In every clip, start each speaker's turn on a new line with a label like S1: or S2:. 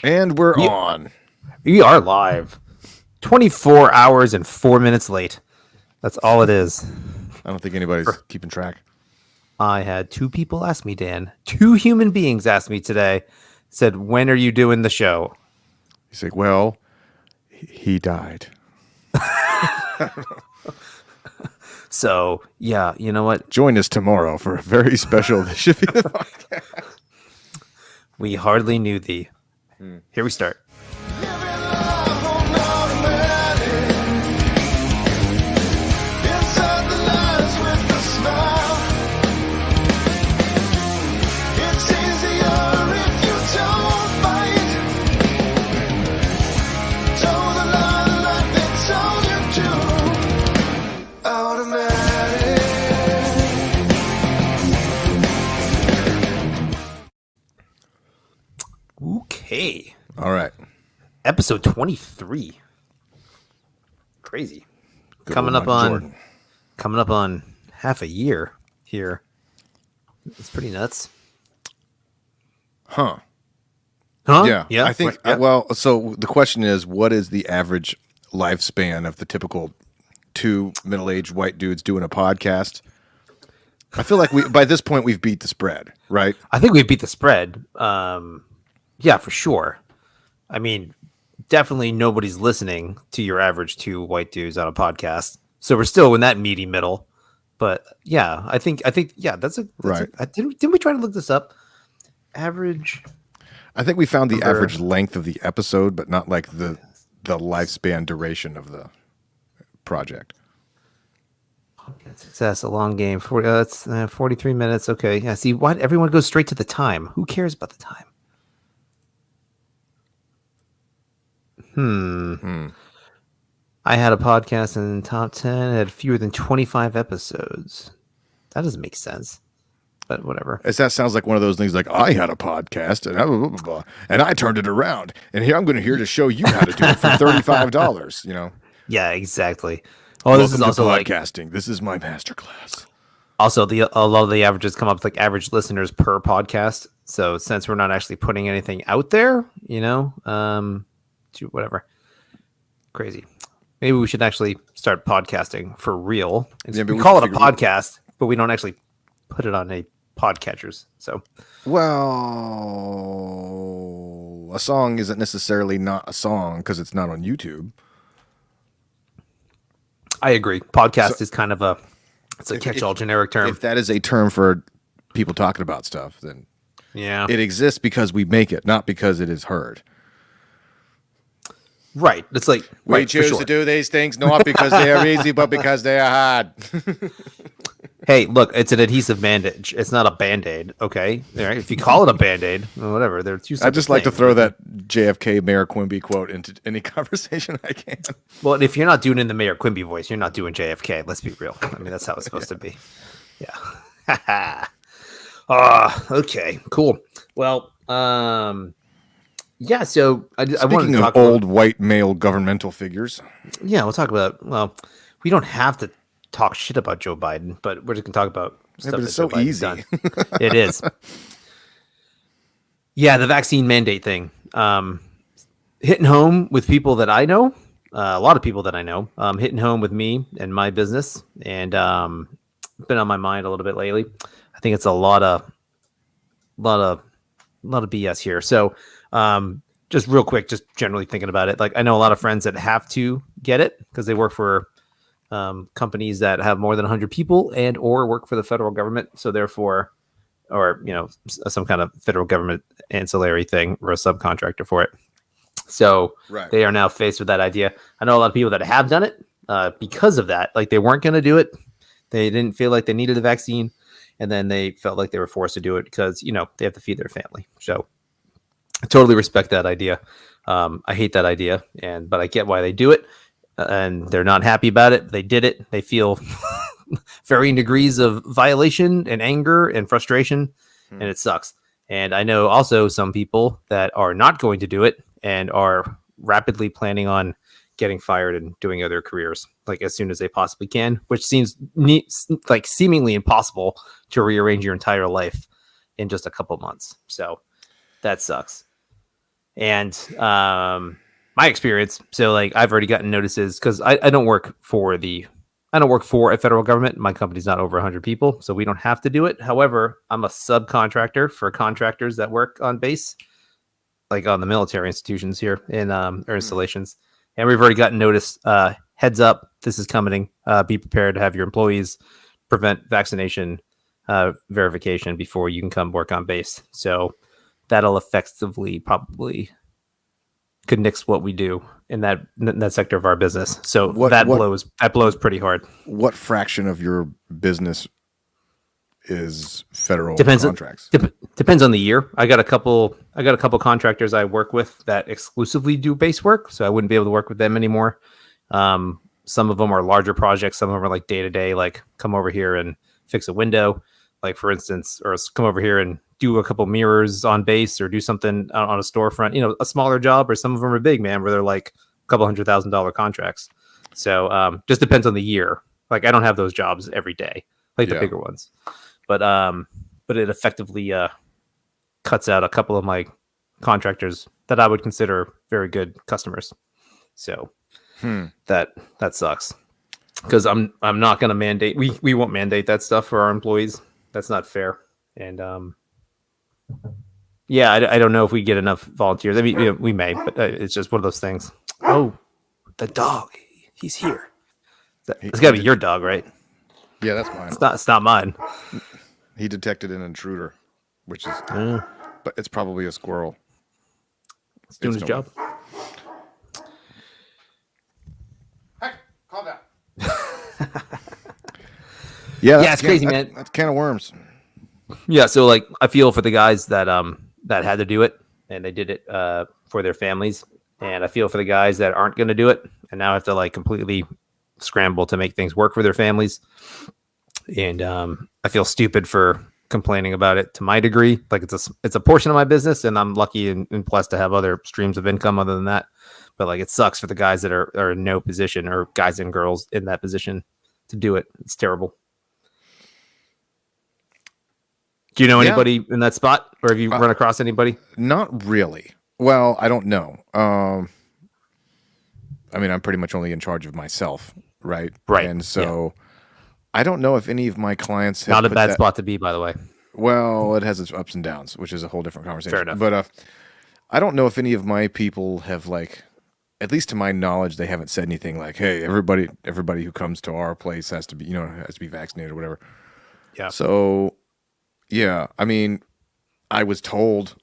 S1: And we're
S2: We,
S1: on.
S2: we are live. 24 hours and 4 minutes late. That's all it is.
S1: I don't think anybody's keeping track.
S2: I had two people ask me, Dan. Two human beings asked me today, said, when are you doing the show?
S1: He's like, well, he died.
S2: So, yeah, you know what?
S1: Join us tomorrow for a very special edition of the podcast.
S2: We hardly knew thee. Here we start. Okay.
S1: All right.
S2: Episode 23. Crazy.
S1: Good
S2: Coming
S1: old
S2: up
S1: Michael
S2: on
S1: Jordan.
S2: coming up on half a year here. It's pretty nuts.
S1: Huh.
S2: Huh?
S1: Yeah. I think,
S2: right, yeah.
S1: well, so the question is, what is the average lifespan of the typical two middle-aged white dudes doing a podcast? I feel like by this point we've beat the spread, right?
S2: I think we beat the spread. Yeah, for sure. I mean, definitely nobody's listening to your average two white dudes on a podcast. So we're still in that meaty middle. But yeah, I think yeah, that's
S1: Right.
S2: Didn't we try to look this up? Average.
S1: I think we found the
S2: Number-
S1: average length of the episode, but not like the lifespan duration of the project.
S2: Success, a long game. That's 43 minutes. Okay. Yeah. See, why everyone goes straight to the time? Who cares about the time? I had a podcast in the top 10. It had fewer than 25 episodes. That doesn't make sense. But whatever.
S1: That sounds like one of those things like, I had a podcast and blah, blah, blah, blah, and I turned it around. And here I'm going to show you how to do it for $35, you know?
S2: Yeah, exactly. Oh,
S1: Welcome
S2: this is
S1: to
S2: also like
S1: podcasting. This is my masterclass.
S2: also a lot of the averages come up with like average listeners per podcast. So since we're not actually putting anything out there, whatever. Crazy. Maybe we should actually start podcasting for real.
S1: Yeah, but
S2: we
S1: we
S2: call
S1: should
S2: it a
S1: figure-
S2: podcast, but we don't actually put it on a podcatchers. So
S1: Well, a song isn't necessarily not a song because it's not on YouTube.
S2: I agree. Podcast is kind of a catch-all generic term.
S1: If that is a term for people talking about stuff, then
S2: Yeah.
S1: it exists because we make it, not because it is heard.
S2: Right. It's like
S1: We
S2: right, for
S1: choose
S2: sure.
S1: to do these things not because they are easy, but because they are hard.
S2: Hey, look, it's an adhesive bandage. It's not a band-aid, okay? All right. If you call it a band-aid, well, whatever. They're two
S1: I
S2: separate
S1: just like to
S2: things.
S1: throw that JFK Mayor Quimby quote into any conversation I can.
S2: Well, if you're not doing it in the Mayor Quimby voice, you're not doing JFK. Let's be real. I mean, that's how it's supposed to be. Yeah. Okay. Cool. Well, yeah. So I wanted
S1: Speaking
S2: to
S1: of
S2: talk
S1: old white male governmental figures,
S2: yeah, we'll talk about. Well, we don't have to talk shit about Joe Biden, but we're just gonna talk about stuff
S1: but
S2: that
S1: it's so
S2: Joe Biden's
S1: easy.
S2: done. It is. Yeah, the vaccine mandate thing. Hitting home with people that I know, a lot of people that I know, hitting home with me and my business, and been on my mind a little bit lately. I think it's a lot of BS here. So, just real quick, just generally thinking about it, like I know a lot of friends that have to get it because they work for companies that have more than 100 people and or work for the federal government. So therefore, or some kind of federal government ancillary thing or a subcontractor for it. So
S1: Right.
S2: they are now faced with that idea. I know a lot of people that have done it because of that. Like they weren't going to do it. They didn't feel like they needed the vaccine. And then they felt like they were forced to do it because, they have to feed their family. So I totally respect that idea. I hate that idea, but I get why they do it. And they're not happy about it. They did it. They feel varying degrees of violation and anger and frustration, and it sucks. And I know also some people that are not going to do it and are rapidly planning on getting fired and doing other careers like as soon as they possibly can, which seems like seemingly impossible to rearrange your entire life in just a couple months. So that sucks. And my experience, so like I've already gotten notices because I don't work for a federal government. My company's not over 100 people, so we don't have to do it. However, I'm a subcontractor for contractors that work on base, like on the military institutions here in or installations. And we've already gotten notice. Heads up, this is coming. Be prepared to have your employees prevent vaccination verification before you can come work on base. So that'll effectively probably could nix what we do in that sector of our business. So that blows pretty hard.
S1: What fraction of your business is federal contracts?
S2: Depends on the year. I got a couple contractors I work with that exclusively do base work, so I wouldn't be able to work with them anymore. Some of them are larger projects. Some of them are like day to day, like come over here and fix a window, like for instance, or come over here and do a couple mirrors on base or do something on a storefront, a smaller job. Or some of them are big, man, where they're like a couple $100,000 contracts. So just depends on the year. Like I don't have those jobs every day, like the bigger ones, but it effectively cuts out a couple of my contractors that I would consider very good customers. So that sucks because I'm not going to mandate. We won't mandate that stuff for our employees. That's not fair. And I don't know if we get enough volunteers. I mean, we may, but it's just one of those things. Oh, the dog, he's here. It's got to be your dog, right?
S1: Yeah, that's mine.
S2: It's not mine.
S1: He detected an intruder, which is, but it's probably a squirrel.
S2: It's doing his job.
S1: Hey, calm down. Yeah,
S2: it's crazy, man.
S1: That's a can of worms.
S2: Yeah, so like I feel for the guys that had to do it and they did it for their families, and I feel for the guys that aren't going to do it and now have to like completely scramble to make things work for their families. And I feel stupid for complaining about it to my degree. Like it's a portion of my business, and I'm lucky and blessed to have other streams of income other than that. But like it sucks for the guys that are in no position, or guys and girls in that position, to do it. It's terrible. Do you know anybody in that spot, or have you run across anybody?
S1: Not really. Well, I don't know. I mean, I'm pretty much only in charge of myself, right?
S2: Right.
S1: And so I don't know if any of my clients have
S2: not a bad spot to be, by the way.
S1: Well, it has its ups and downs, which is a whole different conversation.
S2: Fair enough.
S1: But I don't know if any of my people have, like, at least to my knowledge, they haven't said anything like, "Hey, everybody who comes to our place has to be, has to be vaccinated or whatever."
S2: Yeah.
S1: So, yeah, I mean, I was told,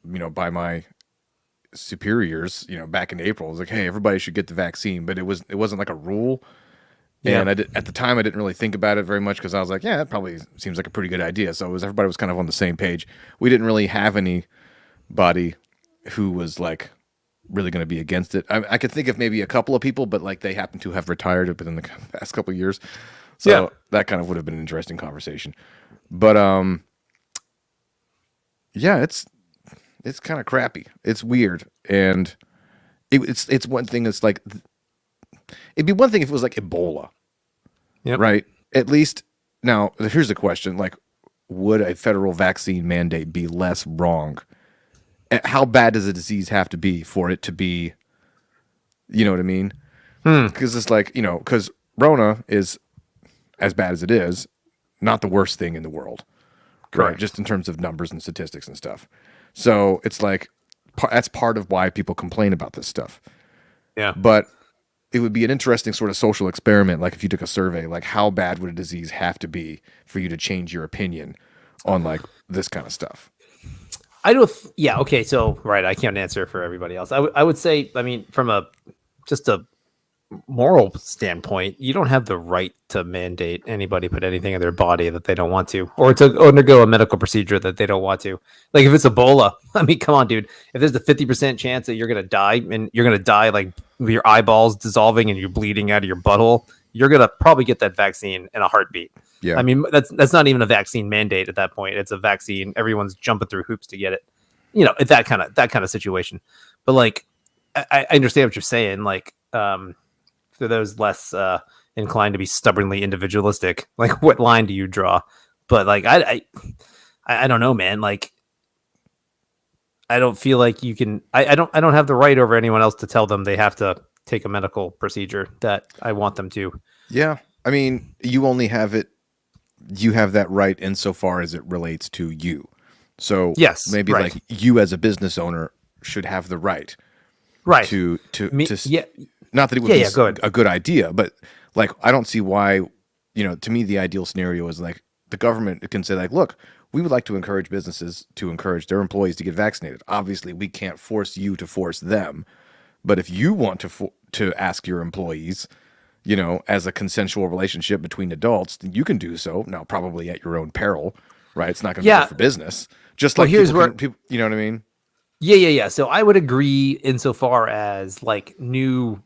S1: by my superiors, back in April, it was like, "Hey, everybody should get the vaccine," but it wasn't like a rule. Yeah. And at the time, I didn't really think about it very much because I was like, yeah, that probably seems like a pretty good idea. So everybody was kind of on the same page. We didn't really have anybody who was like really going to be against it. I could think of maybe a couple of people, but like they happen to have retired within the past couple of years. So that kind of would have been an interesting conversation. But it's kind of crappy. It's weird. And it's one thing that's like, it'd be one thing if it was like Ebola.
S2: Yep.
S1: Right. At least now, here's the question. Like, would a federal vaccine mandate be less wrong? How bad does a disease have to be for it to be, you know what I mean? Because it's like, because Rona is, as bad as it is, not the worst thing in the world.
S2: Correct.
S1: Right? Just in terms of numbers and statistics and stuff. So it's like, that's part of why people complain about this stuff.
S2: Yeah.
S1: But it would be an interesting sort of social experiment. Like if you took a survey, like how bad would a disease have to be for you to change your opinion on like this kind of stuff?
S2: Okay. So, right. I can't answer for everybody else. I would say, I mean, from just a moral standpoint, you don't have the right to mandate anybody put anything in their body that they don't want to, or to undergo a medical procedure that they don't want to. Like if it's Ebola, I mean, come on, dude. If there's a 50% chance that you're going to die, and you're going to die like with your eyeballs dissolving and you're bleeding out of your butthole, you're going to probably get that vaccine in a heartbeat.
S1: Yeah.
S2: I mean, that's not even a vaccine mandate at that point. It's a vaccine. Everyone's jumping through hoops to get it. That kind of situation. But like, I understand what you're saying. Like, for those less inclined to be stubbornly individualistic, like what line do you draw? But like, I don't know, man. Like, I don't feel like you can. I don't have the right over anyone else to tell them they have to take a medical procedure that I want them to.
S1: Yeah. I mean, you only have it, you have that right insofar as it relates to you. So
S2: Yes,
S1: maybe
S2: right,
S1: like you as a business owner should have the right
S2: right.
S1: to
S2: Yeah,
S1: not that it would
S2: yeah,
S1: be
S2: yeah. Go ahead.
S1: a good idea, but like I don't see why, to me the ideal scenario is like the government can say like, look, we would like to encourage businesses to encourage their employees to get vaccinated. Obviously, we can't force you to force them, but if you want to ask your employees, as a consensual relationship between adults, then you can do so. Now, probably at your own peril, right? It's not going to be good
S2: Yeah.
S1: for business. Just
S2: Well,
S1: like
S2: here's where.
S1: people, you know what I mean?
S2: Yeah, yeah, yeah. So I would agree insofar as like new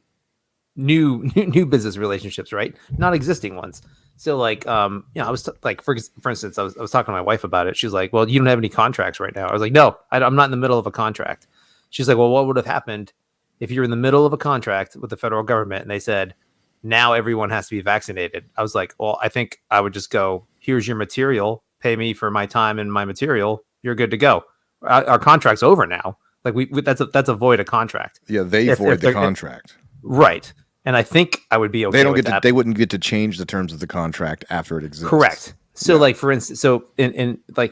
S2: business relationships, right? Not existing ones. So like, I was like, for instance, I was talking to my wife about it. She's like, "Well, you don't have any contracts right now." I was like, "No, I'm not in the middle of a contract." She's like, "Well, what would have happened if you're in the middle of a contract with the federal government and they said now everyone has to be vaccinated?" I was like, "Well, I think I would just go, here's your material, pay me for my time and my material. You're good to go. Our contract's over now. Like that's a void of contract.
S1: Yeah, they void the contract.
S2: Right." And I think I would be okay.
S1: They don't
S2: with
S1: get to.
S2: that.
S1: They wouldn't get to change the terms of the contract after it exists.
S2: Correct. So,
S1: Yeah.
S2: like for instance, so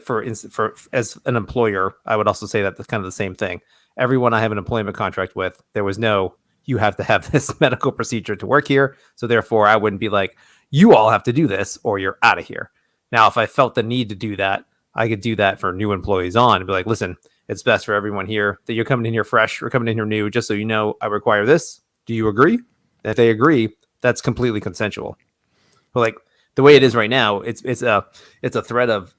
S2: for as an employer, I would also say that that's kind of the same thing. Everyone I have an employment contract with, there was no you have to have this medical procedure to work here. So therefore, I wouldn't be like you all have to do this or you're out of here. Now, if I felt the need to do that, I could do that for new employees on and be like, listen, it's best for everyone here that you're coming in here fresh or coming in here new, just so you know I require this. Do you agree? If they agree, that's completely consensual. But like the way it is right now, it's a threat of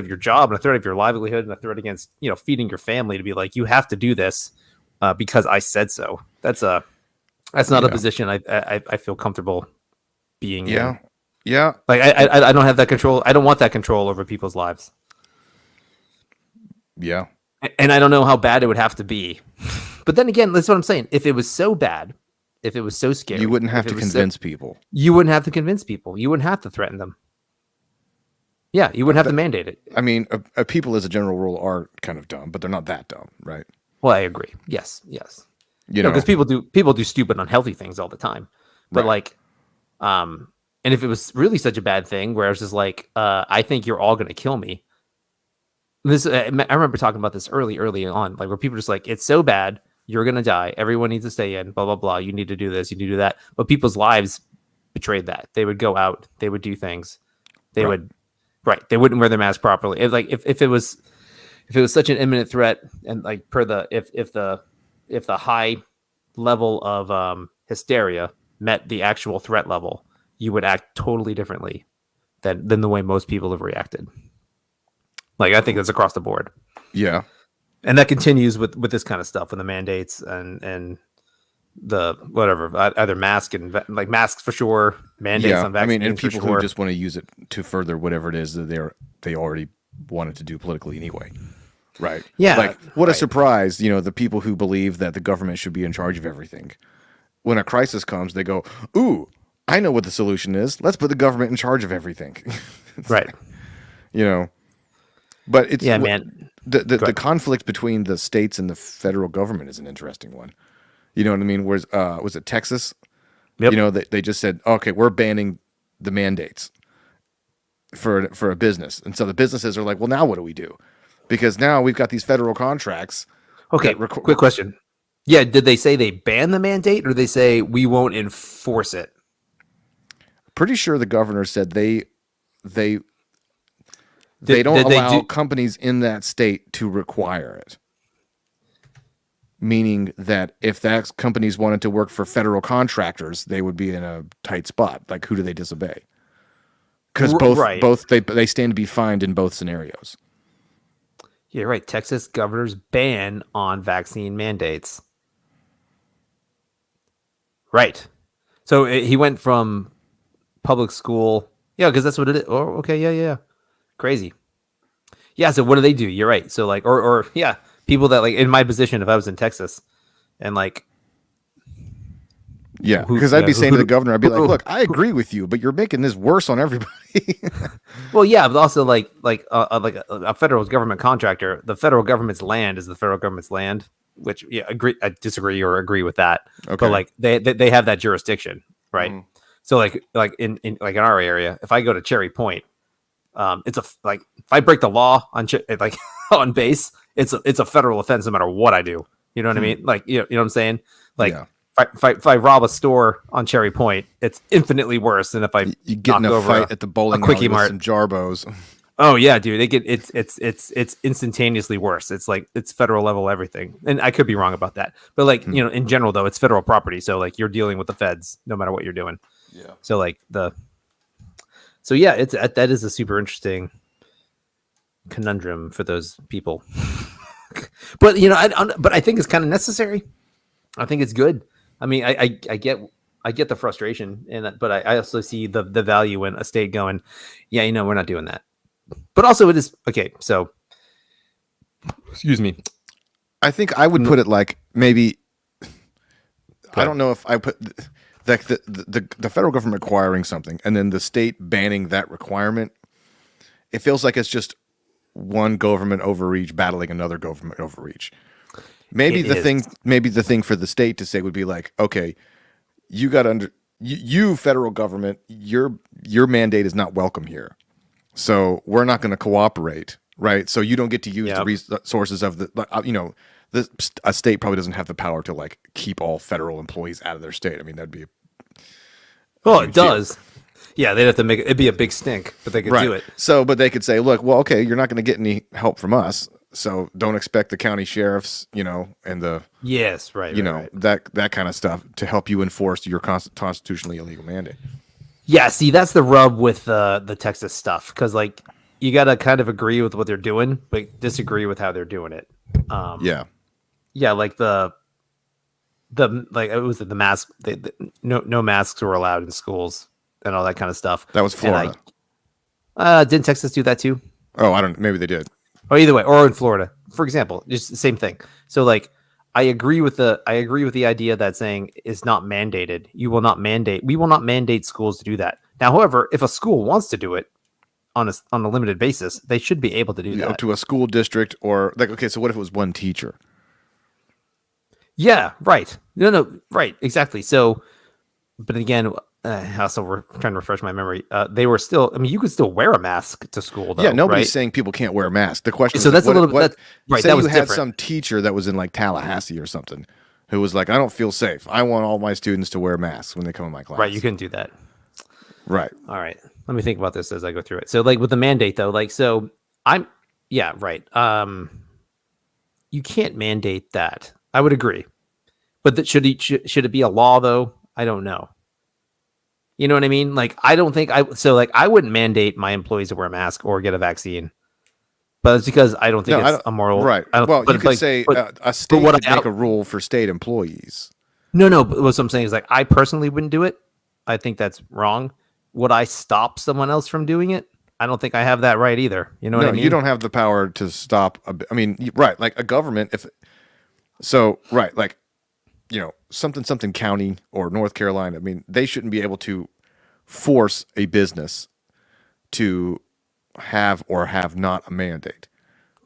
S2: your job and a threat of your livelihood and a threat against feeding your family to be like you have to do this because I said so. That's not a
S1: Yeah.
S2: position I feel comfortable being
S1: Yeah.
S2: in.
S1: Yeah.
S2: Like I don't have that control. I don't want that control over people's lives,
S1: Yeah.
S2: and I don't know how bad it would have to be. But then again, that's what I'm saying. If it was so bad, if it was so scary,
S1: You wouldn't have
S2: if
S1: to
S2: it was
S1: convince people.
S2: you wouldn't have to convince people. You wouldn't have to threaten them. Yeah, you wouldn't have to mandate it.
S1: I mean, people as a general rule are kind of dumb, but they're not that dumb, right?
S2: Well, I agree. Yes, yes.
S1: You know,
S2: Because people do stupid, unhealthy things all the time. But
S1: Right.
S2: like, and if it was really such a bad thing, where I was just like, I think you're all gonna kill me. This I remember talking about this early on, like where people are just like, it's so bad, you're gonna die. Everyone needs to stay in. Blah blah blah. You need to do this. You need to do that. But people's lives betrayed that. They would go out. They would do things. They
S1: Right.
S2: would. Right. They wouldn't wear their mask properly. If it was such an imminent threat and like per the if the high level of hysteria met the actual threat level, you would act totally differently than the way most people have reacted. Like I think that's across the board.
S1: Yeah.
S2: And that continues with this kind of stuff with the mandates and the whatever, either mask and like masks for sure, mandates
S1: Yeah.
S2: on
S1: I
S2: vaccines
S1: mean, and
S2: for
S1: people
S2: sure.
S1: who just want to use it to further whatever it is that they already wanted to do politically anyway. Right.
S2: Yeah,
S1: Like, what a
S2: right.
S1: surprise, the people who believe that the government should be in charge of everything. When a crisis comes, they go, ooh, I know what the solution is. Let's put the government in charge of everything.
S2: Right.
S1: But it's
S2: Yeah, man.
S1: the
S2: ahead.
S1: conflict between the states and the federal government is an interesting one. You know what I mean? Whereas was it Texas?
S2: Yep.
S1: They just said, okay, we're banning the mandates for a business, and so the businesses are like, well, now what do we do? Because now we've got these federal contracts.
S2: Okay,
S1: that
S2: quick question. Yeah, did they say they ban the mandate or they say we won't enforce it?
S1: Pretty sure the governor said they don't
S2: did they
S1: allow
S2: do-
S1: companies in that state to require it. Meaning that if that companies wanted to work for federal contractors, they would be in a tight spot. Like, who do they disobey? Because
S2: Right.
S1: both they stand to be fined in both scenarios.
S2: Yeah, right. Texas governor's ban on vaccine mandates. Right. So he went from public school. Yeah, because that's what it is. Oh, okay. Yeah. Crazy. Yeah. So what do they do? You're right. So like, or yeah, people that like in my position, if I was in Texas and like
S1: Yeah,
S2: Who,
S1: because I'd
S2: yeah,
S1: be saying to the governor, I'd be like,
S2: who-
S1: "Look, I agree with you, but you're making this worse on everybody."
S2: well, yeah, but also like a federal government contractor, the federal government's land is the federal government's land, which yeah, I disagree or agree with that. But
S1: Okay.
S2: like they have that jurisdiction, right?
S1: Mhm.
S2: So like in like in our area, if I go to Cherry Point, it's like if I break the law on like on base, it's a federal offense no matter what I do. You know what I mean? Like you know what I'm saying? Like
S1: Yeah.
S2: if I rob a store on Cherry Point, it's infinitely worse than if I
S1: You get in
S2: knock
S1: a
S2: over
S1: fight at the bowling
S2: Quickie
S1: alley with
S2: Mart.
S1: some jarbos.
S2: Oh yeah, dude, it's instantaneously worse. It's like it's federal level everything, and I could be wrong about that, but like you know, in general though, it's federal property, so like you're dealing with the feds no matter what you're doing.
S1: Yeah.
S2: So like so yeah, it's that is a super interesting conundrum for those people. But you know, but I think it's kind of necessary. I think it's good. I mean, I get the frustration, but I also see the value in a state going, yeah, you know, we're not doing that. But also, it is okay. So, excuse me.
S1: I think I would put it like maybe. I don't know if I put the federal government requiring something and then the state banning that requirement. It feels like it's just one government overreach battling another government overreach. Maybe
S2: It
S1: the
S2: is.
S1: thing for the state to say would be like, okay, you got you federal government, your mandate is not welcome here, so we're not going to cooperate, right? So you don't get to use the
S2: Yep.
S1: resources of a state probably doesn't have the power to like keep all federal employees out of their state. I mean, that'd be
S2: Well,
S1: huge
S2: it
S1: deal.
S2: does. Yeah, they'd have to make it. It'd be a big stink, but they could do it.
S1: So, but they could say, look, well, okay, you're not going to get any help from us, so don't expect the county sheriffs, and the
S2: Yes, right. Right.
S1: that kind of stuff to help you enforce your constitutionally illegal mandate.
S2: Yeah, see, that's the rub with the Texas stuff because like you got to kind of agree with what they're doing, but disagree with how they're doing it.
S1: Yeah,
S2: Yeah, like the like it was the mask. No masks were allowed in schools and all that kind of stuff.
S1: that was
S2: And
S1: Florida.
S2: didn't Texas do that too?
S1: Oh, I don't. Maybe they did.
S2: Or either way, or in Florida, for example, just the same thing. So like, I agree with the idea that saying is not mandated. We will not mandate schools to do that. Now, however, if a school wants to do it on a limited basis, they should be able to do that.
S1: To a school district or like, okay, so what if it was one teacher?
S2: Yeah, right. No, right, exactly. So, but again, also we're trying to refresh my memory. They were still. I mean, you could still wear a mask to school, though.
S1: Yeah, nobody's
S2: right?
S1: saying people can't wear masks. The question
S2: So
S1: is,
S2: that's
S1: what,
S2: a little bit.
S1: what,
S2: That's, right.
S1: say
S2: That was
S1: you had
S2: different.
S1: some teacher that was in like Tallahassee or something who was like, I don't feel safe. I want all my students to wear masks when they come in my class.
S2: Right, you couldn't do that.
S1: Right.
S2: All right. Let me think about this as I go through it. So like with the mandate though, like so yeah, right. You can't mandate that. I would agree. But that should it be a law though? I don't know. You know what I mean? Like I don't think I wouldn't mandate my employees to wear a mask or get a vaccine. But it's because I don't think it's a moral
S1: Right.
S2: I don't,
S1: Well,
S2: but
S1: you could
S2: like,
S1: say
S2: but-
S1: a state
S2: what
S1: could
S2: I-
S1: make a rule for state employees.
S2: No, but what I'm saying is like I personally wouldn't do it. I think that's wrong. Would I stop someone else from doing it? I don't think I have that right either. You know what
S1: No,
S2: I mean?
S1: you don't have the power to stop. I mean, right, like a government. Right, like something county or North Carolina. I mean, they shouldn't be able to force a business to have or have not a mandate.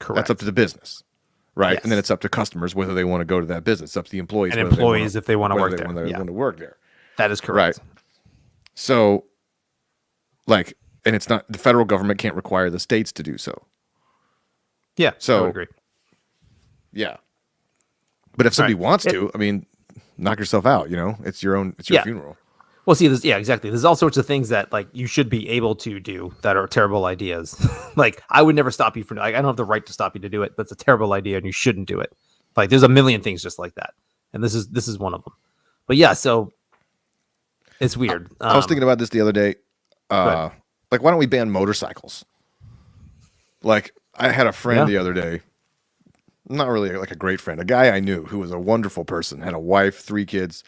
S2: Correct.
S1: That's up to the business, right?
S2: Yes.
S1: And then it's up to customers whether they want to go to that business. It's up to the employees
S2: And
S1: whether they
S2: employees if they want to
S1: whether
S2: work
S1: they
S2: there.
S1: want to
S2: Yeah.
S1: want to work there.
S2: That is correct.
S1: Right. So, like, and it's not the federal government can't require the states to do so.
S2: Yeah.
S1: So-
S2: I would agree.
S1: Yeah. But if somebody
S2: right.
S1: wants to, I mean, knock yourself out. It's your own. It's your
S2: Yeah.
S1: funeral.
S2: Well, see, yeah, exactly. There's all sorts of things that like you should be able to do that are terrible ideas. Like I would never stop you from. Like, I don't have the right to stop you to do it. That's a terrible idea, and you shouldn't do it. Like there's a million things just like that, and this is one of them. But yeah, so it's weird.
S1: I was thinking about this the other day.
S2: ahead.
S1: Like, why don't we ban motorcycles? Like, I had a friend
S2: Yeah.
S1: the other day. Not really like a great friend. A guy I knew who was a wonderful person, had a wife, 3 kids.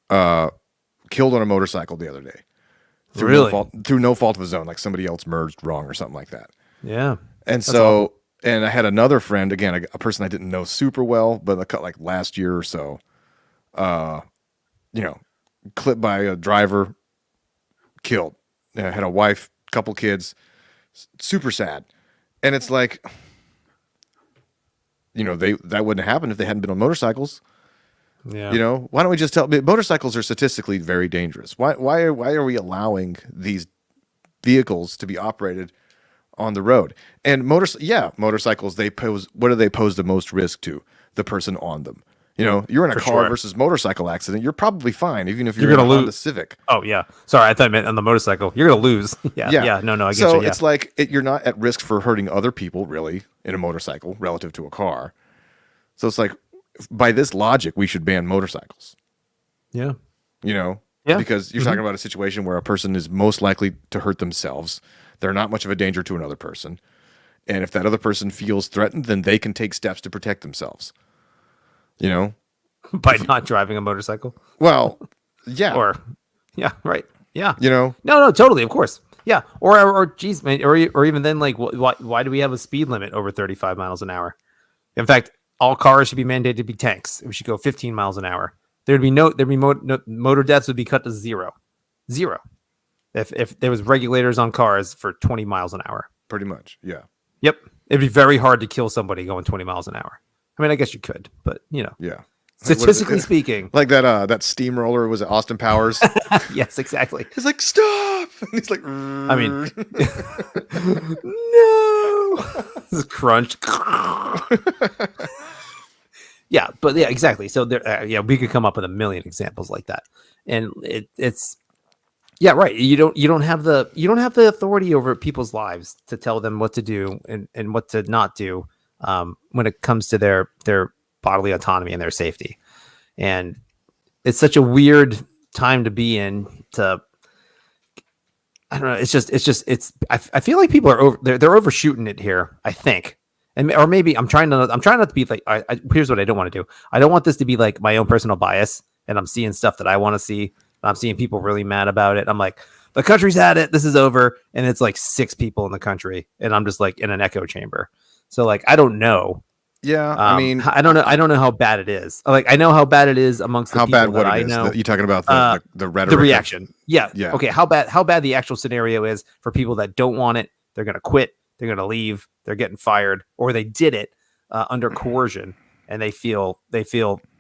S1: Killed on a motorcycle the other day.
S2: Really?
S1: Through no fault of his own, like somebody else merged wrong or something like that.
S2: Yeah.
S1: And so, and I had another friend, again, a person I didn't know super well, but like last year or so, you know, clipped by a driver, killed. Had a wife, couple kids, super sad. And it's like, you know, that wouldn't happen if they hadn't been on motorcycles.
S2: Yeah.
S1: You know, why don't we just tell? Motorcycles are statistically very dangerous. Why are we allowing these vehicles to be operated on the road? And motorcycles, they pose, what do they pose the most risk to? The person on them. You know, you're in a
S2: For
S1: car
S2: sure.
S1: versus motorcycle accident, you're probably fine, even if
S2: You're
S1: you're in a
S2: gonna
S1: Honda
S2: lose.
S1: Civic.
S2: Oh yeah. Sorry, I thought I meant on the motorcycle. You're gonna lose. Yeah. Yeah. No. I get
S1: So
S2: you. Yeah.
S1: it's like you're not at risk for hurting other people really in a motorcycle relative to a car. So it's like, by this logic, we should ban motorcycles.
S2: Yeah.
S1: You know,
S2: Yeah.
S1: because you're talking about a situation where a person is most likely to hurt themselves. They're not much of a danger to another person. And if that other person feels threatened, then they can take steps to protect themselves. You know?
S2: By not driving a motorcycle.
S1: Well, yeah.
S2: Or. Yeah. Right. Yeah.
S1: You know?
S2: No. Totally. Of course. Yeah. Or geez, man. Or even then, like, why do we have a speed limit over 35 miles an hour? In fact, all cars should be mandated to be tanks. We should go 15 miles an hour. Motor deaths would be cut to zero. If there was regulators on cars for 20 miles an hour.
S1: Pretty much. Yeah.
S2: Yep. It'd be very hard to kill somebody going 20 miles an hour. I mean, I guess you could, but you know,
S1: Yeah.
S2: statistically speaking.
S1: Like that steamroller, was it Austin Powers?
S2: Yes, exactly.
S1: He's like, stop. And he's like,
S2: I mean, no. This is crunch. Yeah, but yeah, exactly. So there, we could come up with a million examples like that, and it's yeah, right. You don't have the authority over people's lives to tell them what to do and what to not do when it comes to their bodily autonomy and their safety, and it's such a weird time to be in. I don't know. I feel like people are they're overshooting it here. I think. Or maybe I'm trying not to be like, here's what I don't want to do. I don't want this to be like my own personal bias, and I'm seeing stuff that I want to see. I'm seeing people really mad about it. I'm like, the country's had it. This is over. And it's like 6 people in the country, and I'm just like in an echo chamber. So like, I don't know.
S1: Yeah. I mean,
S2: I don't know. I don't know how bad it is. Like, I know how bad it is amongst the
S1: how
S2: people
S1: bad what
S2: that
S1: it
S2: I
S1: is.
S2: know.
S1: You talking about the rhetoric?
S2: The reaction. Yeah.
S1: Yeah.
S2: Okay. How bad the actual scenario is for people that don't want it. They're going to quit. They're going to leave. They're getting fired, or they did it under coercion, and they feel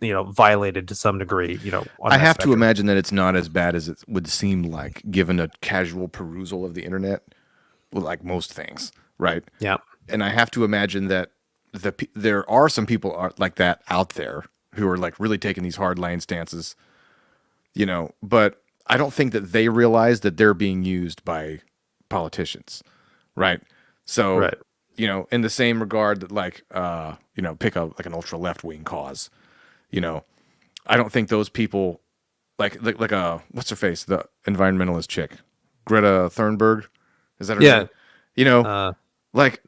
S2: violated to some degree.
S1: I have to imagine that it's not as bad as it would seem like, given a casual perusal of the internet, like most things, right?
S2: Yeah.
S1: And I have to imagine that there are some people like that out there who are like really taking these hard line stances, but I don't think that they realize that they're being used by politicians, right? So,
S2: right.
S1: In the same regard that pick up like an ultra left wing cause, I don't think those people like what's her face, the environmentalist chick, Greta Thunberg, is that her name? Like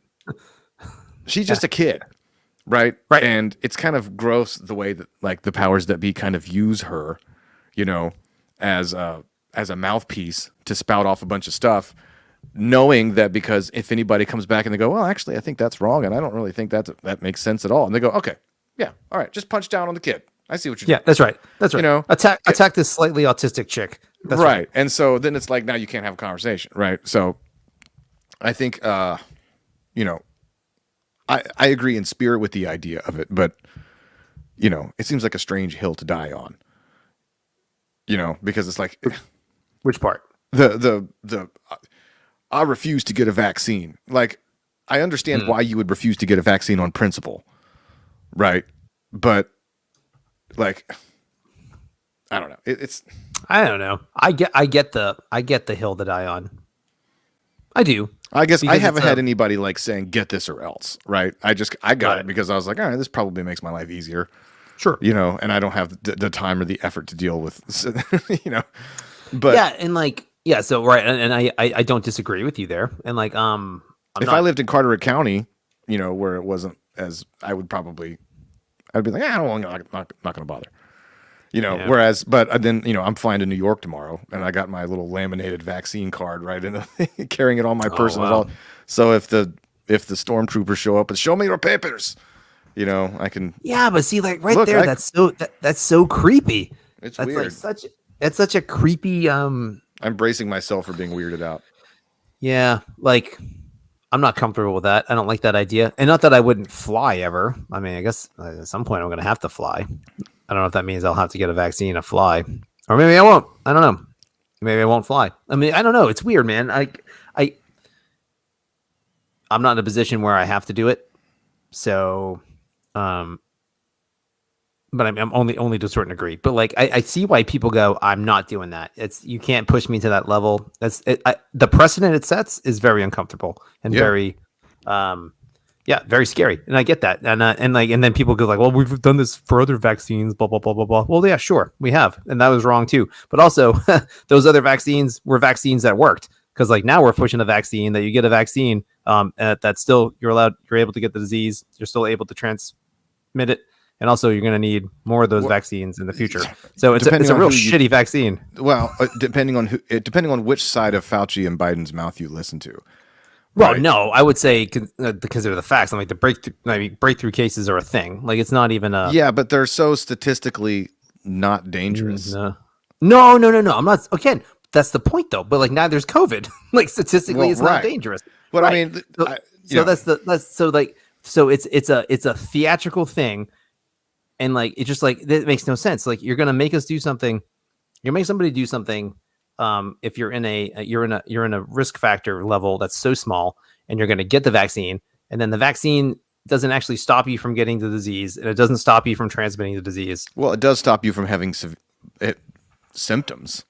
S1: she's just a kid, right?
S2: Right.
S1: And it's kind of gross the way that like the powers that be kind of use her, as a mouthpiece to spout off a bunch of stuff, knowing that because if anybody comes back and they go, well, actually, I think that's wrong, and I don't really think that makes sense at all, and they go, okay, yeah, all right, just punch down on the kid. I see what you're doing.
S2: Yeah, that's right. That's right. Attack this slightly autistic chick. That's right.
S1: And so then it's like, now you can't have a conversation, right? So I think, I agree in spirit with the idea of it, but it seems like a strange hill to die on. Because it's like,
S2: which part?
S1: I refuse to get a vaccine. Like, I understand why you would refuse to get a vaccine on principle, right? But like, I don't know.
S2: I don't know. I get the hill to die on. I do.
S1: I guess I haven't had anybody like saying get this or else, right? I got it because I was like, all right, this probably makes my life easier.
S2: Sure.
S1: And I don't have the time or the effort to deal with, but
S2: yeah. And like, yeah. So, right. And I don't disagree with you there. And like,
S1: I lived in Carteret County, where it wasn't as, I'd be like, I'm not going to bother,
S2: Yeah.
S1: whereas, but then, I'm flying to New York tomorrow, and I got my little laminated vaccine card, right, and carrying it on my person.
S2: Wow.
S1: So if the stormtroopers show up and show me your papers, I can.
S2: Yeah, but see, like right
S1: Look,
S2: there, that's so creepy.
S1: It's
S2: That's
S1: weird.
S2: like such a creepy
S1: I'm bracing myself for being weirded out.
S2: yeah, like I'm not comfortable with that. I don't like that idea. And not that I wouldn't fly ever. I mean, I guess at some point I'm going to have to fly. I don't know if that means I'll have to get a vaccine to fly. Or maybe I won't. I don't know. Maybe I won't fly. I mean, I don't know. It's weird, man. I'm not in a position where I have to do it. So but I'm only to a certain degree. But like, I see why people go, I'm not doing that. You can't push me to that level. The precedent it sets is very uncomfortable and very, very scary. And I get that. And then people go like, well, we've done this for other vaccines, blah, blah, blah, blah, blah. Well, yeah, sure, we have. And that was wrong too. But also those other vaccines were vaccines that worked. Because like now we're pushing a vaccine that you get a vaccine that's still, you're able to get the disease. You're still able to transmit it. And also, you're going to need more of those vaccines in the future. So it's a real shitty vaccine.
S1: Well, depending on which side of Fauci and Biden's mouth you listen to.
S2: Well, right? No, I would say consider the facts. I'm like breakthrough cases are a thing. Like it's not even a.
S1: Yeah, but they're so statistically not dangerous.
S2: No. I'm not. Again, that's the point though. But like now there's COVID. Like statistically, it's not dangerous.
S1: But
S2: right.
S1: I mean,
S2: so it's a theatrical thing. And like it just like it makes no sense. Like you're gonna make us do something. You make somebody do something. If you're in a risk factor level that's so small, and you're gonna get the vaccine, and then the vaccine doesn't actually stop you from getting the disease, and it doesn't stop you from transmitting the disease.
S1: Well, it does stop you from having symptoms.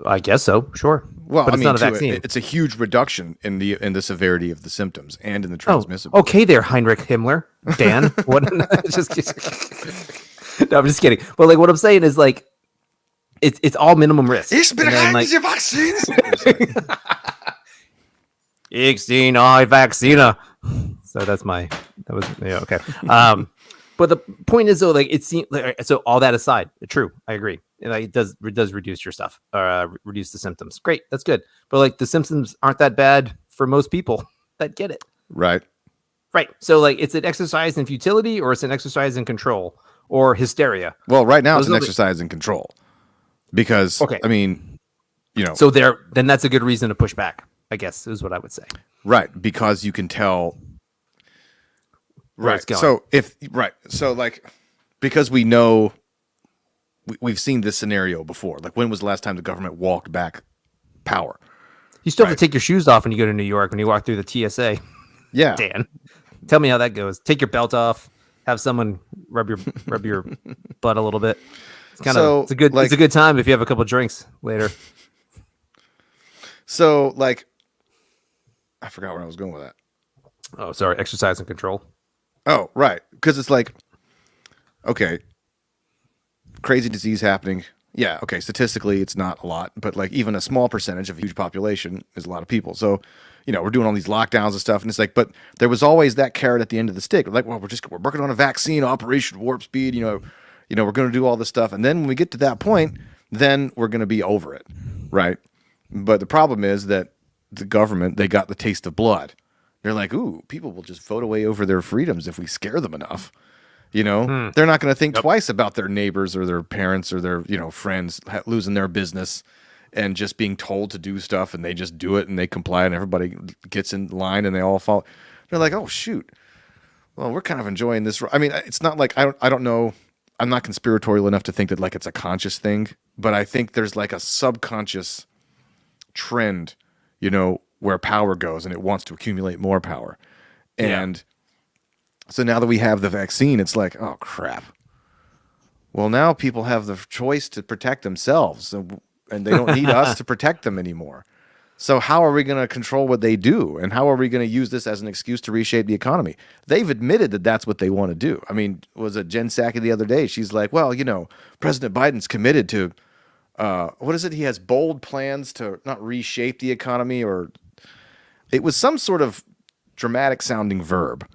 S2: I guess so. Sure.
S1: Well,
S2: but it's not a vaccine.
S1: It's a huge reduction in the severity of the symptoms and in the transmissibility.
S2: Okay, there, Heinrich Himmler, Dan. What? No, I'm just kidding. But like, what I'm saying is like, it's all minimum risk.
S1: Ich bin the vaccines.
S2: Ich die neue Vaccine. So that was okay. But the point is though, like it seems like, so all that aside, true, I agree. Like, it does reduce your stuff, reduce the symptoms. Great, that's good. But like the symptoms aren't that bad for most people that get it.
S1: Right.
S2: So like it's an exercise in futility, or it's an exercise in control, or hysteria.
S1: Well, right now it's an exercise in control because I mean,
S2: So then that's a good reason to push back, I guess, is what I would say.
S1: Right, because you can tell. Right. So like because we know. We've seen this scenario before. Like, when was the last time the government walked back power?
S2: You still have to take your shoes off when you go to New York, when you walk through the TSA.
S1: Yeah.
S2: Dan, tell me how that goes. Take your belt off. Have someone rub your butt a little bit. It's kind of it's a good time if you have a couple drinks later.
S1: So like, I forgot where I was going with that.
S2: Oh, sorry. Exercise and control.
S1: Oh, right. Because it's like, okay. Crazy disease happening. Yeah, okay, statistically it's not a lot, but like even a small percentage of a huge population is a lot of people. So, we're doing all these lockdowns and stuff, and it's like, but there was always that carrot at the end of the stick. Like, well, we're working on a vaccine, Operation Warp Speed, we're going to do all this stuff. And then when we get to that point, then we're going to be over it, right? But the problem is that the government, they got the taste of blood. They're like, ooh, people will just vote away over their freedoms if we scare them enough. They're not going to think twice about their neighbors or their parents or their, friends losing their business and just being told to do stuff, and they just do it and they comply and everybody gets in line and they all follow. They're like, oh, shoot. Well, we're kind of enjoying this. I mean, it's not like I don't know. I'm not conspiratorial enough to think that like it's a conscious thing, but I think there's like a subconscious trend, where power goes and it wants to accumulate more power. And so now that we have the vaccine, it's like, oh, crap. Well, now people have the choice to protect themselves, and they don't need us to protect them anymore. So how are we going to control what they do? And how are we going to use this as an excuse to reshape the economy? They've admitted that that's what they want to do. I mean, was it Jen Psaki the other day? She's like, well, President Biden's committed to, what is it? He has bold plans to not reshape the economy, or it was some sort of dramatic sounding verb.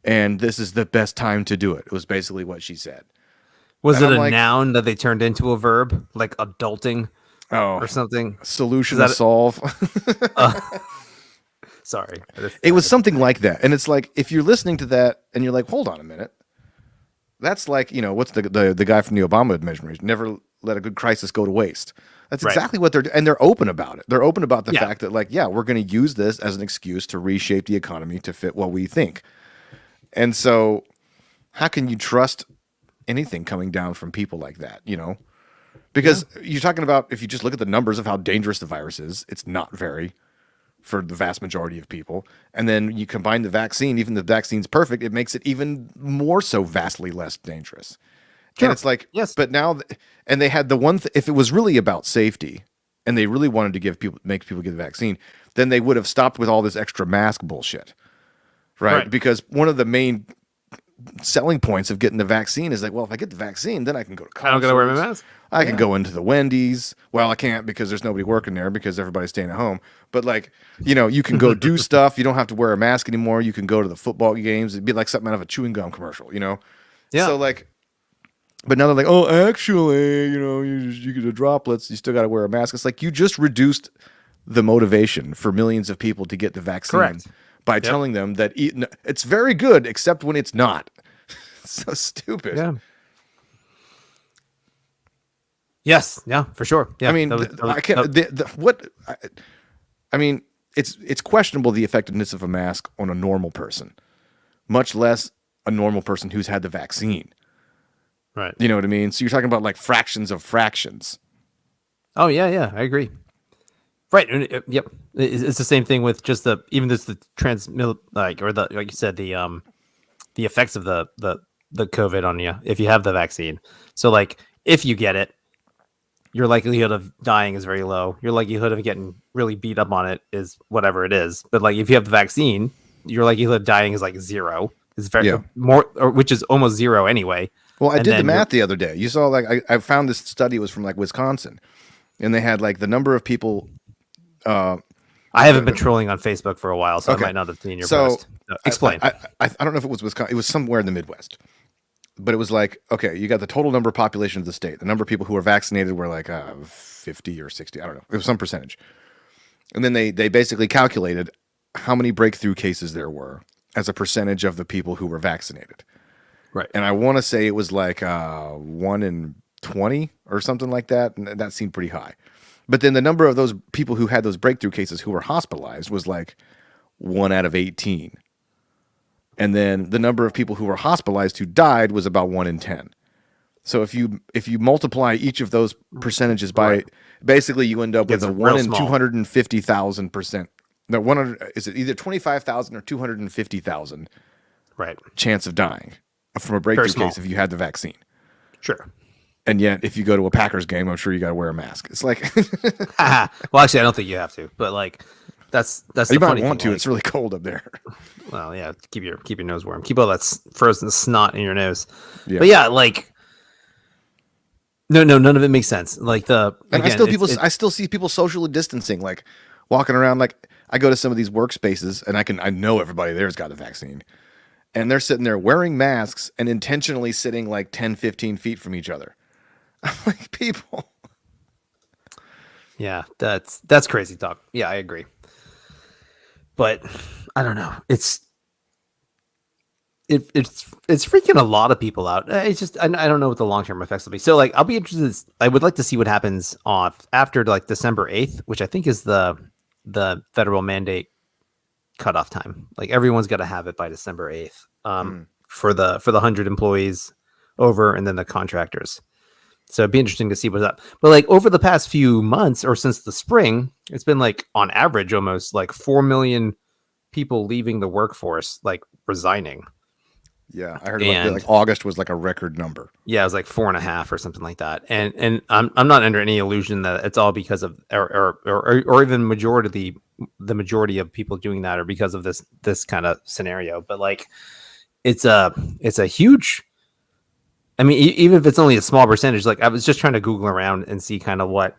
S1: And this is the best time to do it. It was basically what she said.
S2: Was it a noun that they turned into a verb, like adulting or something?
S1: Solution to solve.
S2: Sorry.
S1: It was something like that. And it's like, if you're listening to that and you're like, hold on a minute. That's like, what's the guy from the Obama administration? let a good crisis go to waste. That's
S2: Right.
S1: exactly what they're open about it. They're open about the
S2: Yeah.
S1: fact that like, yeah, we're going to use this as an excuse to reshape the economy to fit what we think. And so how can you trust anything coming down from people like that, you know? Because you're talking about, if you just look at the numbers of how dangerous the virus is, it's not very for the vast majority of people. And then you combine the vaccine, even the vaccine's perfect, it makes it even more so vastly less dangerous.
S2: Sure.
S1: And it's like,
S2: Yes.
S1: but now, and they had the one, if it was really about safety and they really wanted to make people get the vaccine, then they would have stopped with all this extra mask bullshit. Right? Because one of the main selling points of getting the vaccine is like, well, if I get the vaccine, then I can go to concerts.
S2: I don't gotta wear my mask.
S1: I can go into the Wendy's. Well, I can't because there's nobody working there because everybody's staying at home. But like, you know, you can go do stuff. You don't have to wear a mask anymore. You can go to the football games. It'd be like something out of a chewing gum commercial, you know?
S2: Yeah.
S1: So like, but now they're like, oh, actually, you know, you get the droplets. You still got to wear a mask. It's like you just reduced the motivation for millions of people to get the vaccine.
S2: Correct.
S1: By telling them that it's very good, except when it's not. It's so stupid.
S2: Yeah. Yes. Yeah. For sure. Yeah.
S1: I mean, I can't. I mean, it's questionable the effectiveness of a mask on a normal person, much less a normal person who's had the vaccine.
S2: Right.
S1: You know what I mean? So you're talking about like fractions of fractions.
S2: Oh yeah. Yeah. I agree. Right. Yep. It's the same thing with just the like you said, the effects of the COVID on you if you have the vaccine. So like if you get it, your likelihood of dying is very low. Your likelihood of getting really beat up on it is whatever it is. But like if you have the vaccine, your likelihood of dying is like zero. It's very which is almost zero anyway.
S1: Well, I did the math the other day. You saw like I found this study was from like Wisconsin, and they had like the number of people.
S2: I haven't been trolling on Facebook for a while, so I might not have seen your post. Explain.
S1: I don't know if it was Wisconsin. It was somewhere in the Midwest. But it was like, okay, you got the total number of population of the state. The number of people who were vaccinated were like 50 or 60. I don't know. It was some percentage. And then they basically calculated how many breakthrough cases there were as a percentage of the people who were vaccinated.
S2: Right.
S1: And I want to say it was like 1 in 20 or something like that. And that seemed pretty high. But then the number of those people who had those breakthrough cases who were hospitalized was like 1 out of 18. And then the number of people who were hospitalized who died was about 1 in 10. So if you multiply each of those percentages by, basically you end up with a 1 in 250,000%. No, 100 is it either 25,000 or 250,000 chance of dying from a breakthrough case if you had the vaccine.
S2: Sure.
S1: And yet, if you go to a Packers game, I'm sure you got to wear a mask. It's like,
S2: well, actually, I don't think you have to, but like, that's
S1: you might want to. Like, it's really cold up there.
S2: Well, yeah, keep your nose warm. Keep all that frozen snot in your nose.
S1: Yeah.
S2: But yeah, like, no, none of it makes sense. Like
S1: I still see people socially distancing, like walking around. Like I go to some of these workspaces, and I know everybody there's got the vaccine. And they're sitting there wearing masks and intentionally sitting like 10, 15 feet from each other. I'm like, people.
S2: Yeah, that's crazy talk. Yeah, I agree. But I don't know. It's freaking a lot of people out. It's just I don't know what the long-term effects will be. So like I'll be interested. I would like to see what happens after like December 8th, which I think is the federal mandate cutoff time. Like everyone's got to have it by December 8th for the 100 employees over and then the contractors. So it'd be interesting to see what's up. But like over the past few months or since the spring, it's been like on average almost like 4 million people leaving the workforce, like resigning.
S1: Yeah, I heard about like August was like a record number.
S2: Yeah, it was like 4.5 or something like that. And I'm not under any illusion that it's all because of or even the majority of people doing that are because of this kind of scenario. But like it's a huge. I mean, even if it's only a small percentage, like I was just trying to Google around and see kind of what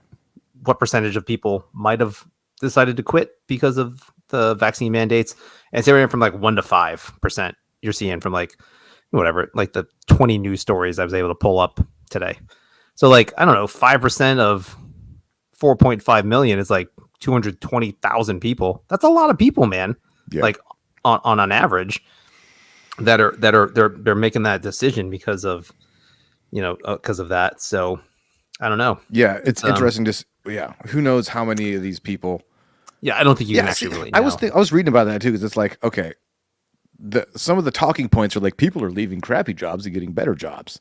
S2: percentage of people might have decided to quit because of the vaccine mandates. And it's everything from like 1 to 5% you're seeing from like whatever, like the 20 news stories I was able to pull up today. So like, I don't know, 5% of 4.5 million is like 220,000 people. That's a lot of people, man. Yeah. Like on an average they're making that decision because of, because of that. So I don't know.
S1: Yeah, it's
S2: It's
S1: interesting. Just who knows how many of these people?
S2: Yeah, I don't think you can
S1: Yeah,
S2: actually
S1: see,
S2: really know.
S1: I was reading about that too because it's like okay, some of the talking points are like people are leaving crappy jobs and getting better jobs,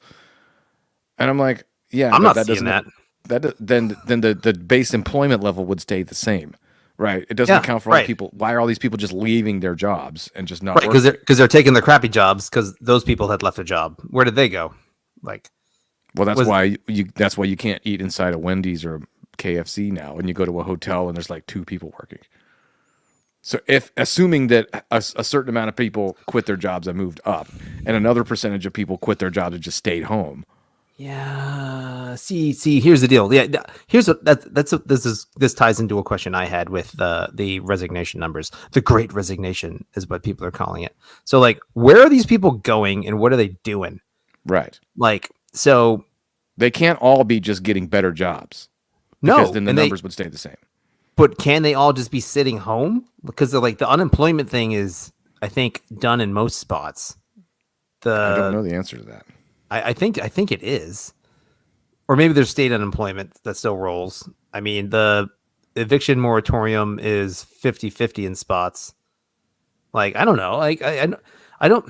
S1: and I'm like, yeah,
S2: I'm
S1: but
S2: not
S1: that
S2: seeing
S1: doesn't
S2: that.
S1: then the base employment level would stay the same, right? It doesn't
S2: Yeah,
S1: account for all the
S2: right.
S1: people. Why are all these people just leaving their jobs and just not
S2: Right,
S1: working?
S2: because they're taking the crappy jobs because those people had left a job. Where did they go? Like,
S1: Well,
S2: was
S1: that's why you can't eat inside a Wendy's or KFC now, and you go to a hotel and there's like 2 people working. So if assuming that a certain amount of people quit their jobs and moved up, and another percentage of people quit their jobs and just stayed home.
S2: Yeah. See. Here's the deal. Yeah. Here's what this ties into a question I had with the resignation numbers. The Great Resignation is what people are calling it. So, like, where are these people going, and what are they doing?
S1: Right.
S2: Like, so
S1: They can't all be just getting better jobs because
S2: no,
S1: then the
S2: and
S1: numbers would stay the same.
S2: but can they all just be sitting home? Because they're like the unemployment thing is, I think, done in most spots.
S1: I don't
S2: The
S1: know the answer to that.
S2: I think it is. Or maybe there's state unemployment that still rolls. I mean, the eviction moratorium is 50-50 in spots. Like, I don't know. Like, I don't,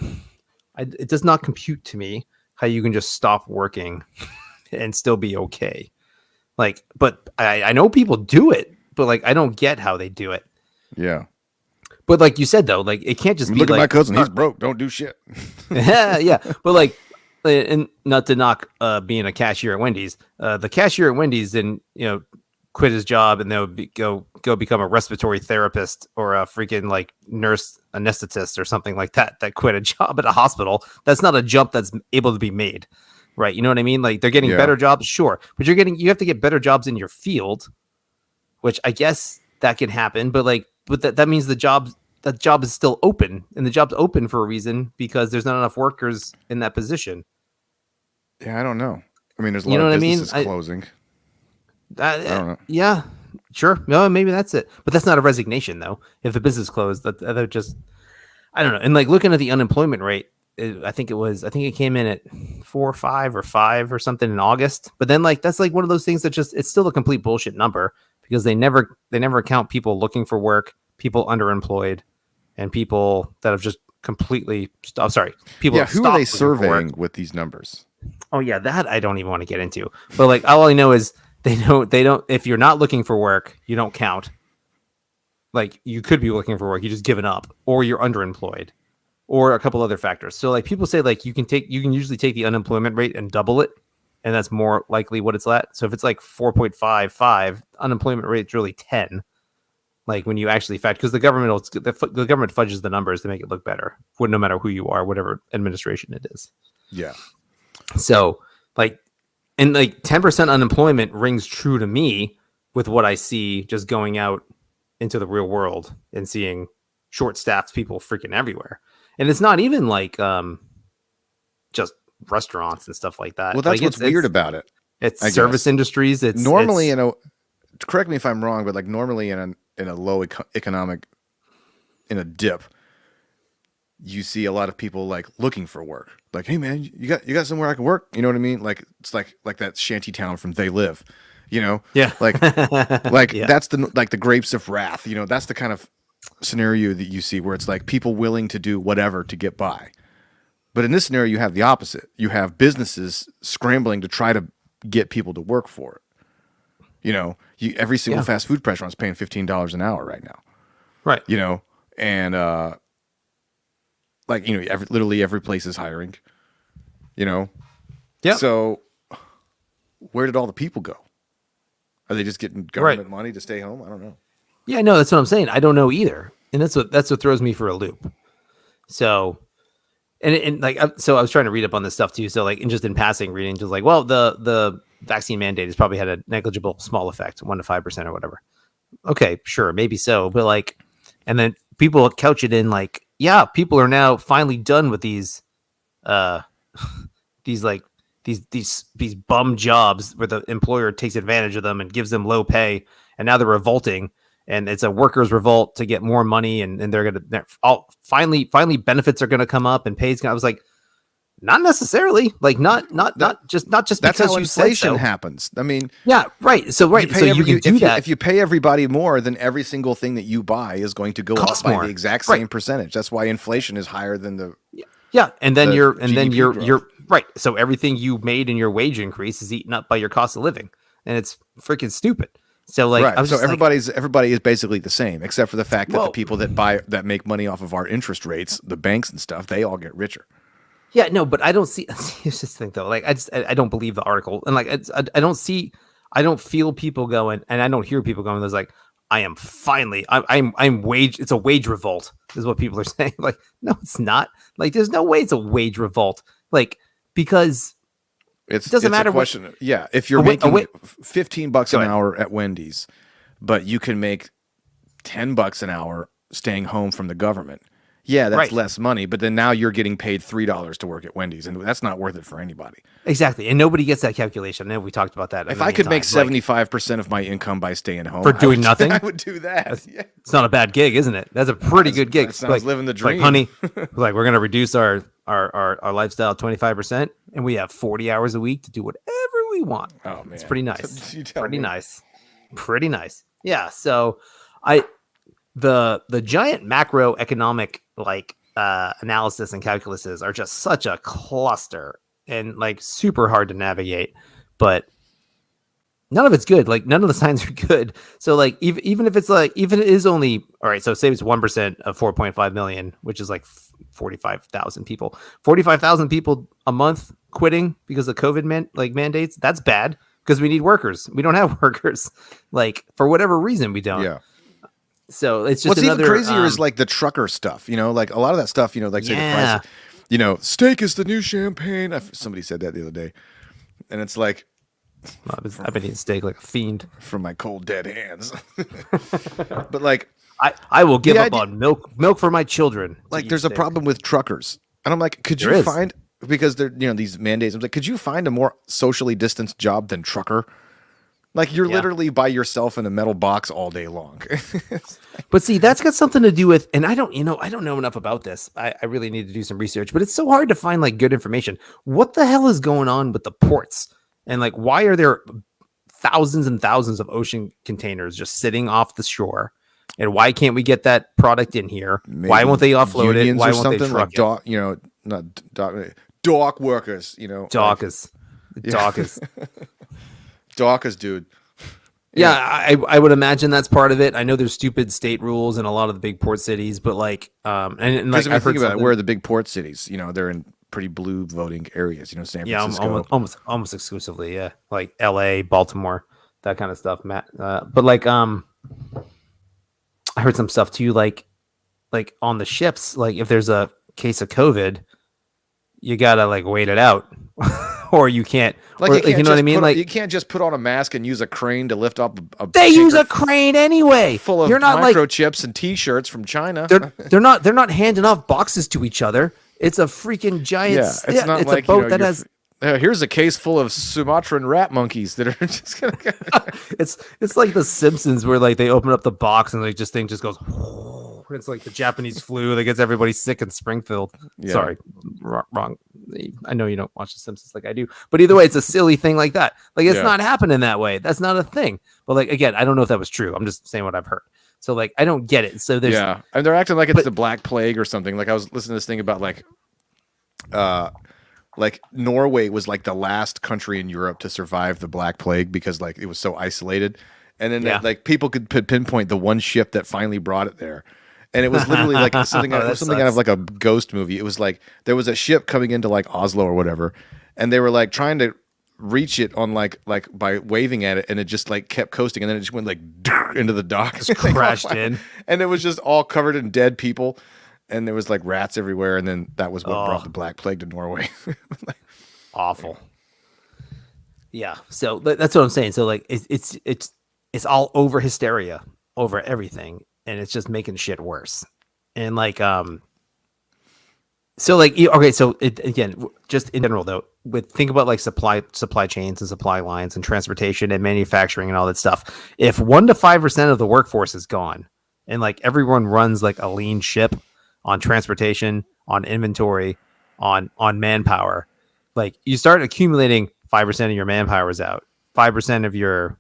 S2: it does not compute to me how you can just stop working and still be okay. Like, but I know people do it, but like, I don't get how they do it.
S1: Yeah.
S2: But like you said, though, like, it can't just be
S1: Look at
S2: like,
S1: my cousin. He's broke. Don't do shit.
S2: yeah. But like, and not to knock being a cashier at Wendy's, the cashier at Wendy's didn't, quit his job and then go become a respiratory therapist or a freaking like nurse anesthetist or something like that quit a job at a hospital. That's not a jump that's able to be made, right? You know what I mean? Like, they're getting better jobs, sure, but you have to get better jobs in your field, which I guess that can happen, but that means that job is still open, and the job's open for a reason because there's not enough workers in that position.
S1: Yeah, I don't know. I mean, there's a
S2: You
S1: lot
S2: know
S1: of
S2: what I mean?
S1: businesses closing.
S2: I
S1: don't know.
S2: Yeah, sure. No, maybe that's it. But that's not a resignation, though. If the business closed, that they're just, I don't know. And like looking at the unemployment rate, I think it came in at 4 or 5 or 5 or something in August. But then like that's like one of those things that just it's still a complete bullshit number because they never count people looking for work, people underemployed, and people that have just completely stopped. Sorry, people.
S1: Yeah,
S2: have
S1: who are they
S2: stopped looking for work.
S1: surveying with these numbers?
S2: Oh yeah, that I don't even want to get into. But like all I know is they don't if you're not looking for work, you don't count. Like, you could be looking for work, you just given up, or you're underemployed, or a couple other factors. So like people say like you can usually take the unemployment rate and double it, and that's more likely what it's at. So if it's like 4.55, unemployment rate is really 10. Like when you actually factor, because the government fudges the numbers to make it look better, no matter who you are, whatever administration it is.
S1: Yeah.
S2: So like, and like 10% unemployment rings true to me with what I see just going out into the real world and seeing short-staffed people freaking everywhere. And it's not even like just restaurants and stuff like that.
S1: Well, that's
S2: like,
S1: what's weird about it.
S2: It's service industries. It's
S1: normally correct me if I'm wrong, but like normally in a low economic, in a dip, you see a lot of people like looking for work. Like, hey man, you got somewhere I can work? You know what I mean? Like it's like that shanty town from They Live,
S2: Yeah.
S1: like
S2: Yeah.
S1: that's the Grapes of Wrath. That's the kind of scenario that you see where it's like people willing to do whatever to get by. But in this scenario, you have the opposite. You have businesses scrambling to try to get people to work for it. Every single fast food restaurant is paying $15 an hour right now.
S2: Right.
S1: And literally every place is hiring. Yeah. So where did all the people go? Are they just getting government money to stay home? I don't know.
S2: Yeah, no, that's what I'm saying. I don't know either, and that's what throws me for a loop. So, and so I was trying to read up on this stuff too. So like, and just in passing, reading, just like, well, the vaccine mandate has probably had a negligible small effect, 1 to 5% or whatever. Okay, sure, maybe so, but like, and then people couch it in like, yeah, people are now finally done with these bum jobs where the employer takes advantage of them and gives them low pay, and now they're revolting, and it's a workers' revolt to get more money, and they're finally benefits are gonna come up and pays. I was like, Not necessarily. Like not just
S1: That's
S2: because
S1: how
S2: you said
S1: inflation
S2: so.
S1: happens. I mean,
S2: Yeah, right. So right. So you can do that.
S1: if you pay everybody more, then every single thing that you buy is going to go
S2: Costs
S1: up by
S2: more.
S1: the exact
S2: Right.
S1: same percentage. That's why inflation is higher than the
S2: Yeah, and then
S1: the
S2: you're
S1: GDP
S2: right. So everything you made in your wage increase is eaten up by your cost of living, and it's freaking stupid. So like,
S1: right.
S2: I was
S1: So
S2: just like,
S1: everybody is basically the same, except for the fact that the
S2: Well-
S1: people that make money off of our interest rates, the banks and stuff, they all get richer.
S2: yeah, no, but I don't see. Here's this thing though. Like, I don't believe the article, and like, I don't see, I don't feel people going, and I don't hear people going. There's like, I am finally, I'm wage. It's a wage revolt, is what people are saying. Like, no, it's not. Like, there's no way it's a wage revolt. Like, because
S1: It
S2: doesn't matter
S1: a
S2: what-
S1: question. Yeah, if you're
S2: a
S1: making
S2: wa-
S1: $15
S2: Go
S1: an
S2: ahead.
S1: hour at Wendy's, but you can make $10 an hour staying home from the government. Yeah, that's
S2: Right.
S1: less money, but then now you're getting paid $3 to work at Wendy's, and that's not worth it for anybody.
S2: exactly, and nobody gets that calculation. I know we talked about that.
S1: If I could make 75% of my income by staying home
S2: For doing
S1: I would,
S2: nothing?
S1: I would do that. Yeah.
S2: it's not a bad gig, isn't it? That's a pretty good gig.
S1: that sounds living the dream.
S2: Like, honey, like we're gonna reduce our lifestyle 25%, and we have 40 hours a week to do whatever we want.
S1: Oh man,
S2: It's pretty nice.
S1: You tell
S2: Pretty
S1: me.
S2: nice. Pretty nice. Yeah. So the giant macroeconomic like analysis and calculuses are just such a cluster and like super hard to navigate, but none of it's good. Like none of the signs are good. So like even if it's like even it is only all right. So say it's 1% of 4.5 million, which is like 45,000 people. 45,000 people a month quitting because of COVID mandates. That's bad because we need workers. We don't have workers. Like for whatever reason we don't.
S1: Yeah.
S2: So it's just
S1: What's
S2: another
S1: even crazier is like the trucker stuff. You know, like a lot of that stuff. You know, like say the
S2: Yeah.
S1: price. You know, steak is the new champagne. Somebody said that the other day, and it's like
S2: I've been eating steak like a fiend.
S1: from my cold dead hands. But like
S2: I will give
S1: The
S2: up
S1: idea-
S2: on milk for my children. to
S1: like
S2: eat
S1: there's a
S2: steak.
S1: problem with truckers, and I'm like, could
S2: There
S1: you
S2: is.
S1: find, because they're, you know, these mandates, I'm like, could you find a more socially distanced job than trucker? Like you're
S2: Yeah.
S1: literally by yourself in a metal box all day long.
S2: But see, that's got something to do with, and I don't know enough about this. I really need to do some research, but it's so hard to find like good information. What the hell is going on with the ports? And like, why are there thousands and thousands of ocean containers just sitting off the shore? And why can't we get that product in here? Why won't they offload it?
S1: Unions
S2: Why
S1: or
S2: won't they
S1: something
S2: truck
S1: like
S2: it?
S1: dock, you know, not dock workers, you know,
S2: Dockers.
S1: Yeah.
S2: Dockers.
S1: dockers, dude.
S2: Yeah, I would imagine that's part of it. I know there's stupid state rules in a lot of the big port cities, but like, and
S1: Because
S2: like
S1: if you
S2: I've heard
S1: think about it,
S2: something-
S1: where are the big port cities? You know, they're in pretty blue voting areas. You know, San
S2: yeah,
S1: Francisco.
S2: almost exclusively, yeah, like L.A., Baltimore, that kind of stuff, Matt. But like, I heard some stuff too, like on the ships, like if there's a case of COVID, you gotta like wait it out, or you can't,
S1: Like
S2: or,
S1: you, can't
S2: you know what I
S1: just
S2: mean?
S1: put-
S2: Like
S1: you can't just put on a mask and use a crane to lift up a
S2: they use
S1: tanker
S2: a crane anyway.
S1: full of
S2: You're not like
S1: microchips and T-shirts from China.
S2: they're not handing off boxes to each other. It's a freaking giant.
S1: yeah, it's not like
S2: a boat
S1: you know,
S2: that
S1: you're
S2: has.
S1: here's a case full of Sumatran rat monkeys that are just gonna.
S2: It's like the Simpsons where like they open up the box and like just thing just goes. It's like the Japanese flu that gets everybody sick in Springfield.
S1: Yeah.
S2: Sorry, wrong. I know you don't watch the Simpsons like I do, but either way, it's a silly thing like that. Like it's
S1: Yeah.
S2: not happening that way. That's not a thing. But like again, I don't know if that was true. I'm just saying what I've heard. So like I don't get it. So there's
S1: Yeah, and they're acting like it's
S2: but-
S1: the Black Plague or something. Like I was listening to this thing about like Norway was like the last country in Europe to survive the Black Plague because like it was so isolated, and then
S2: Yeah.
S1: like people could pinpoint the one ship that finally brought it there. And it was literally like something,
S2: That
S1: something out of
S2: sucks.
S1: like a ghost movie. It was like there was a ship coming into like Oslo or whatever, and they were like trying to reach it on like by waving at it, and it just like kept coasting, and then it just went like into the dock,
S2: Just crashed in.
S1: and it was just all covered in dead people, and there was like rats everywhere, and then that was what
S2: Oh.
S1: brought the Black Plague to Norway.
S2: awful. Yeah, so that's what I'm saying. So like it's all over hysteria over everything, and it's just making shit worse. And like so like okay, so again, just in general though, think about like supply chains and supply lines and transportation and manufacturing and all that stuff. If 1 to 5% of the workforce is gone, and like everyone runs like a lean ship on transportation, on inventory, on manpower. Like you start accumulating 5% of your manpower is out, 5% of your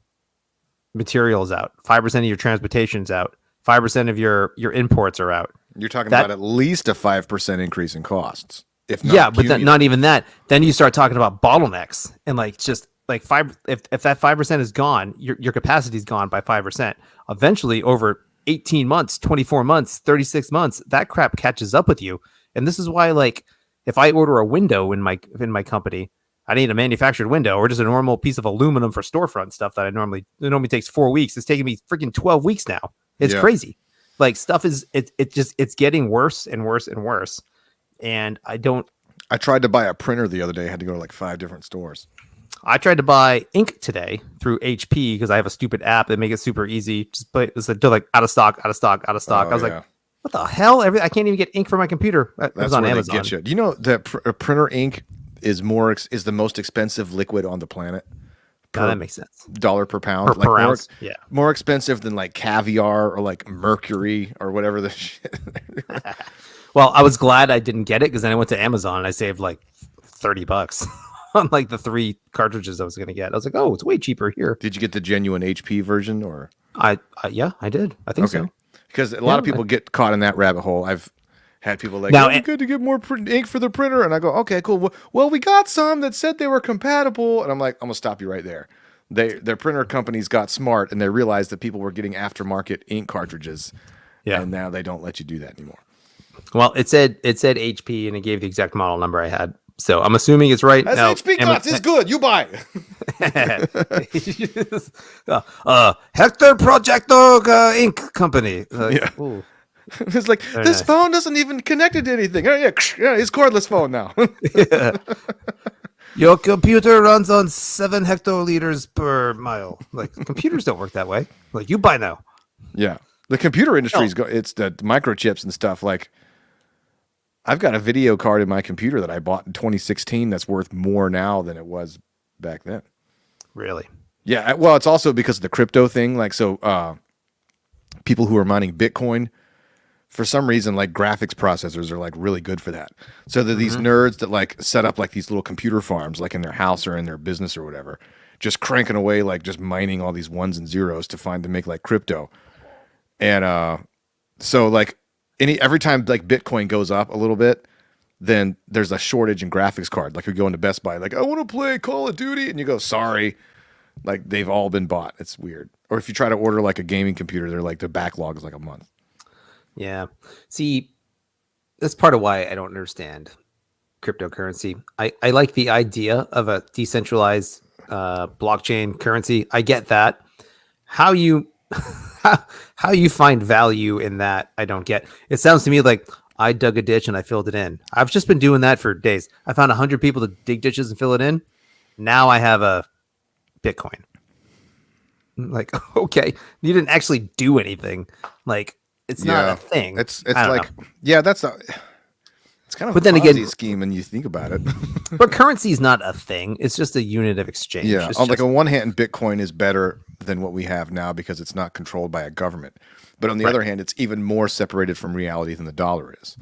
S2: materials out, 5% of your transportation's out, 5% of your imports are out.
S1: You're talking about at least a 5% increase in costs. If not
S2: Yeah, but then, not even that. Then you start talking about bottlenecks and like just like if that 5% is gone, your capacity is gone by 5%. Eventually, over 18 months, 24 months, 36 months, that crap catches up with you. And this is why, like, if I order a window in my company, I need a manufactured window or just a normal piece of aluminum for storefront stuff that it normally takes 4 weeks. It's taking me freaking 12 weeks now. It's crazy. Like stuff is it's getting worse and worse and worse. And I
S1: tried to buy a printer the other day. I had to go to like 5 different stores.
S2: I tried to buy ink today through HP because I have a stupid app that makes it super easy. Just put it's like out of stock. I was like, what the hell? I can't even get ink for my computer. That's on Amazon.
S1: Get you. Do you know that printer ink is the most expensive liquid on the planet?
S2: That makes sense.
S1: Dollar per pound,
S2: per ounce.
S1: More expensive than like caviar or like mercury or whatever the shit.
S2: Well, I was glad I didn't get it because then I went to Amazon and I saved like $30 on like the 3 cartridges I was going to get. I was like, oh, it's way cheaper here.
S1: Did you get the genuine HP version or?
S2: Yeah, I did. I think so.
S1: Because a lot of people get caught in that rabbit hole. I've had people like, it's good to get more ink for the printer. And I go, okay, cool. Well, we got some that said they were compatible. And I'm like, I'm going to stop you right there. Their printer companies got smart and they realized that people were getting aftermarket ink cartridges. Yeah. And now they don't let you do that anymore.
S2: Well, it said HP and it gave the exact model number I had. So I'm assuming it's right.
S1: HP got it's good. You buy
S2: it. Hector Projecto Ink Company.
S1: It's like this phone doesn't even connect it to anything. Yeah, it's cordless phone now.
S2: Your computer runs on 7 hectoliters per mile. Like computers don't work that way. Like you buy now.
S1: Yeah, the computer industry's it's the microchips and stuff. Like I've got a video card in my computer that I bought in 2016 that's worth more now than it was back then.
S2: Really?
S1: Yeah. Well, it's also because of the crypto thing. Like, so people who are mining Bitcoin, for some reason, like graphics processors are like really good for that. So that these nerds that like set up like these little computer farms, like in their house or in their business or whatever, just cranking away, like just mining all these ones and zeros to make like crypto. And so like, every time like Bitcoin goes up a little bit, then there's a shortage in graphics card. Like you go into Best Buy, like I want to play Call of Duty, and you go, sorry, like they've all been bought. It's weird. Or if you try to order like a gaming computer, they're like the backlog is like a month.
S2: Yeah. See, that's part of why I don't understand cryptocurrency. I like the idea of a decentralized blockchain currency. I get that. How you find value in that, I don't get. It sounds to me like I dug a ditch and I filled it in. I've just been doing that for days. I found 100 people to dig ditches and fill it in. Now I have a Bitcoin. Like, okay, you didn't actually do anything. Like, it's not a thing.
S1: It's like, that's a. It's kind of
S2: but
S1: a
S2: then
S1: Ponzi
S2: again,
S1: scheme when you think about it.
S2: But currency is not a thing. It's just a unit of exchange.
S1: Yeah, like on one hand, Bitcoin is better than what we have now because it's not controlled by a government. But on the other hand, it's even more separated from reality than the dollar is.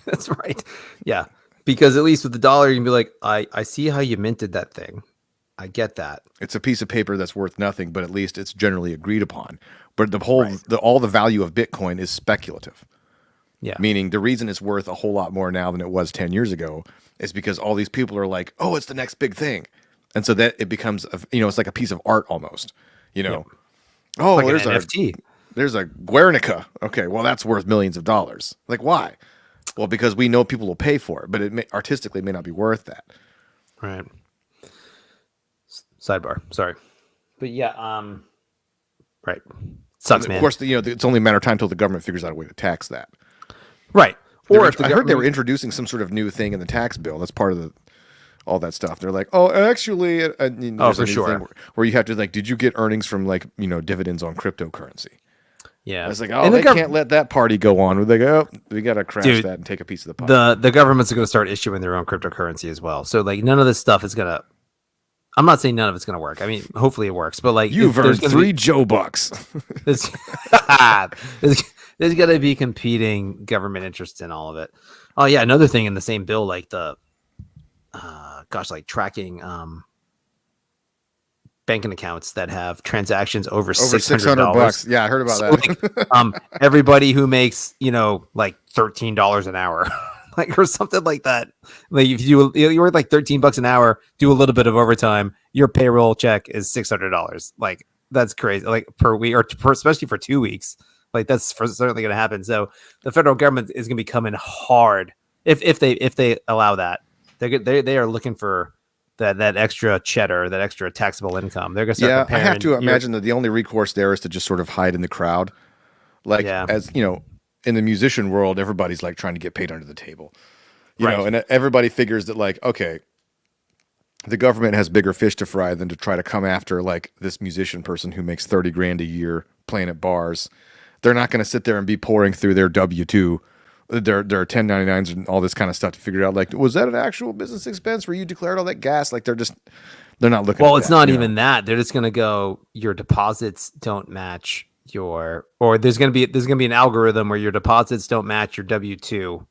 S2: That's right. Yeah, because at least with the dollar, you can be like, I see how you minted that thing. I get that.
S1: It's a piece of paper that's worth nothing, but at least it's generally agreed upon. But the whole, all the value of Bitcoin is speculative.
S2: Yeah.
S1: Meaning the reason it's worth a whole lot more now than it was 10 years ago is because all these people are like, oh, it's the next big thing. And so that it becomes, it's like a piece of art almost, Oh,
S2: like
S1: there's
S2: an NFT.
S1: There's a Guernica. Okay, well, that's worth millions of dollars. Like, why? Well, because we know people will pay for it, but it artistically may not be worth that.
S2: Right. Sidebar. Sorry. But yeah, right. Sucks, man.
S1: Of course, it's only a matter of time until the government figures out a way to tax that.
S2: Right.
S1: Or I heard they were introducing some sort of new thing in the tax bill. That's part of all that stuff. They're like, oh, actually,
S2: for sure.
S1: Where you have to did you get earnings from dividends on cryptocurrency?
S2: Yeah.
S1: I was like, oh, they can't let that party go on. They go, we got to crash that and take a piece of the pie.
S2: The governments are going to start issuing their own cryptocurrency as well. So none of this stuff is going to I'm not saying none of it's going to work. I mean, hopefully it works, but like
S1: You've
S2: there's
S1: earned
S2: gonna
S1: 3 Joe bucks.
S2: there's, there's going to be competing government interests in all of it. Oh yeah, another thing in the same bill, like the like tracking banking accounts that have transactions over $600.
S1: Yeah, I heard about
S2: So,
S1: that.
S2: like, everybody who makes like $13 an hour, like or something like that. Like if you work like $13 an hour, do a little bit of overtime, your payroll check is $600. Like that's crazy. Like per week or especially for 2 weeks. Like that's certainly going to happen. So the federal government is going to be coming hard if they allow that. They are looking for that extra cheddar, that extra taxable income. They're going to start.
S1: Yeah, I have to imagine that the only recourse there is to just sort of hide in the crowd. Like, as you know, in the musician world, everybody's like trying to get paid under the table, you know, and everybody figures that like, okay, the government has bigger fish to fry than to try to come after like this musician person who makes 30 grand a year playing at bars. They're not going to sit there and be pouring through their W-2, their 1099s and all this kind of stuff to figure out like, was that an actual business expense where you declared all that gas? Like they're not looking.
S2: Well, it's not even that. They're just going to go, your deposits don't match or there's going to be an algorithm where your deposits don't match your W-2,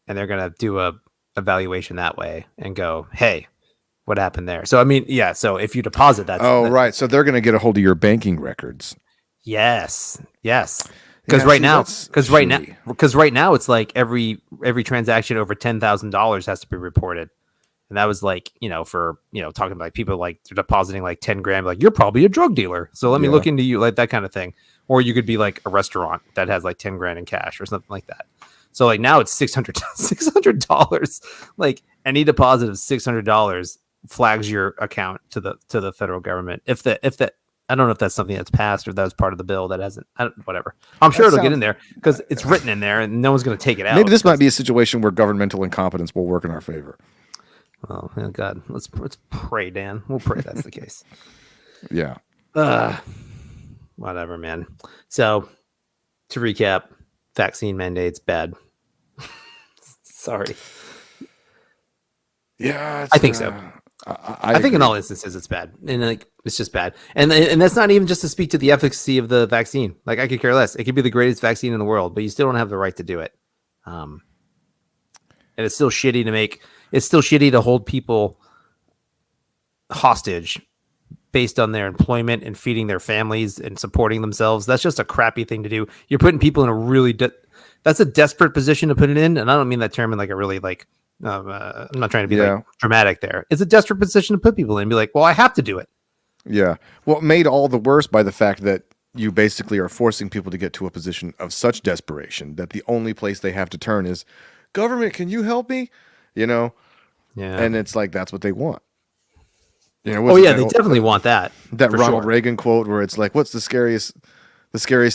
S2: and they're going to do a evaluation that way and go, hey, what happened there? So I mean, yeah. So if you deposit that,
S1: right. So they're going to get a hold of your banking records.
S2: Yes. Because right now it's like every transaction over $10,000 has to be reported. And that was like, for, talking about like people like they're depositing like 10 grand, like you're probably a drug dealer. So let me look into you, like that kind of thing. Or you could be like a restaurant that has like 10 grand in cash or something like that. So like now it's $600. Like any deposit of $600 flags your account to the federal government. If that, I don't know if that's something that's passed or that's part of the bill that hasn't, whatever. I'm sure it'll get in there because it's written in there and no one's going to take it out.
S1: Maybe this might be a situation where governmental incompetence will work in our favor.
S2: Oh God, let's pray, Dan. We'll pray that's the case.
S1: Yeah.
S2: Whatever, man. So to recap, vaccine mandates bad. Sorry.
S1: Yeah,
S2: I think so. I think in all instances it's bad, and like it's just bad, and that's not even just to speak to the efficacy of the vaccine. Like I could care less. It could be the greatest vaccine in the world, but you still don't have the right to do it. And it's still shitty to make. It's still shitty to hold people hostage based on their employment and feeding their families and supporting themselves. That's just a crappy thing to do. You're putting people in a really that's a desperate position to put it in, and I don't mean that term in like a really like. I'm not trying to be like dramatic there. It's a desperate position to put people in and be like, well, I have to do it.
S1: Yeah. Well, made all the worse by the fact that you basically are forcing people to get to a position of such desperation that the only place they have to turn is, government, can you help me? Yeah. And it's like, that's what they want.
S2: They definitely want that.
S1: That Ronald Reagan quote where it's like, what's the scariest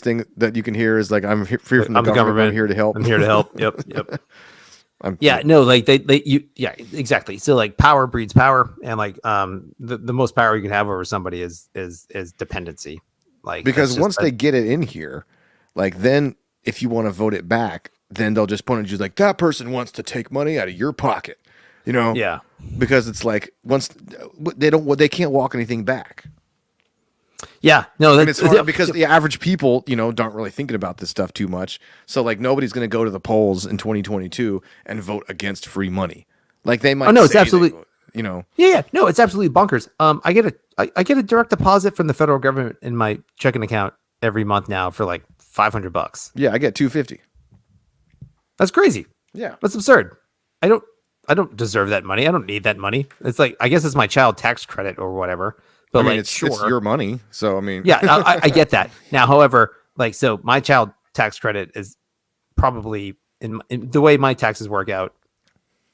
S1: thing that you can hear is like, I'm here from the government. I'm here to help.
S2: I'm here to help. Yep. Exactly. So like power breeds power, and like the most power you can have over somebody is dependency. Like
S1: because once they get it in here, like then if you want to vote it back, then they'll just point at you like that person wants to take money out of your pocket,
S2: Yeah.
S1: Because it's like once they can't walk anything back.
S2: Yeah, no,
S1: it's hard because the average people, aren't really thinking about this stuff too much. So like nobody's going to go to the polls in 2022 and vote against free money. Like they might.
S2: Oh no, it's absolutely.
S1: Yeah,
S2: no, it's absolutely bonkers. I get a direct deposit from the federal government in my checking account every month now for like $500.
S1: Yeah, I get $250.
S2: That's crazy.
S1: Yeah,
S2: that's absurd. I don't deserve that money. I don't need that money. It's like I guess it's my child tax credit or whatever. But
S1: it's your money, so I mean,
S2: yeah, I get that. Now, however, so my child tax credit is probably in the way my taxes work out,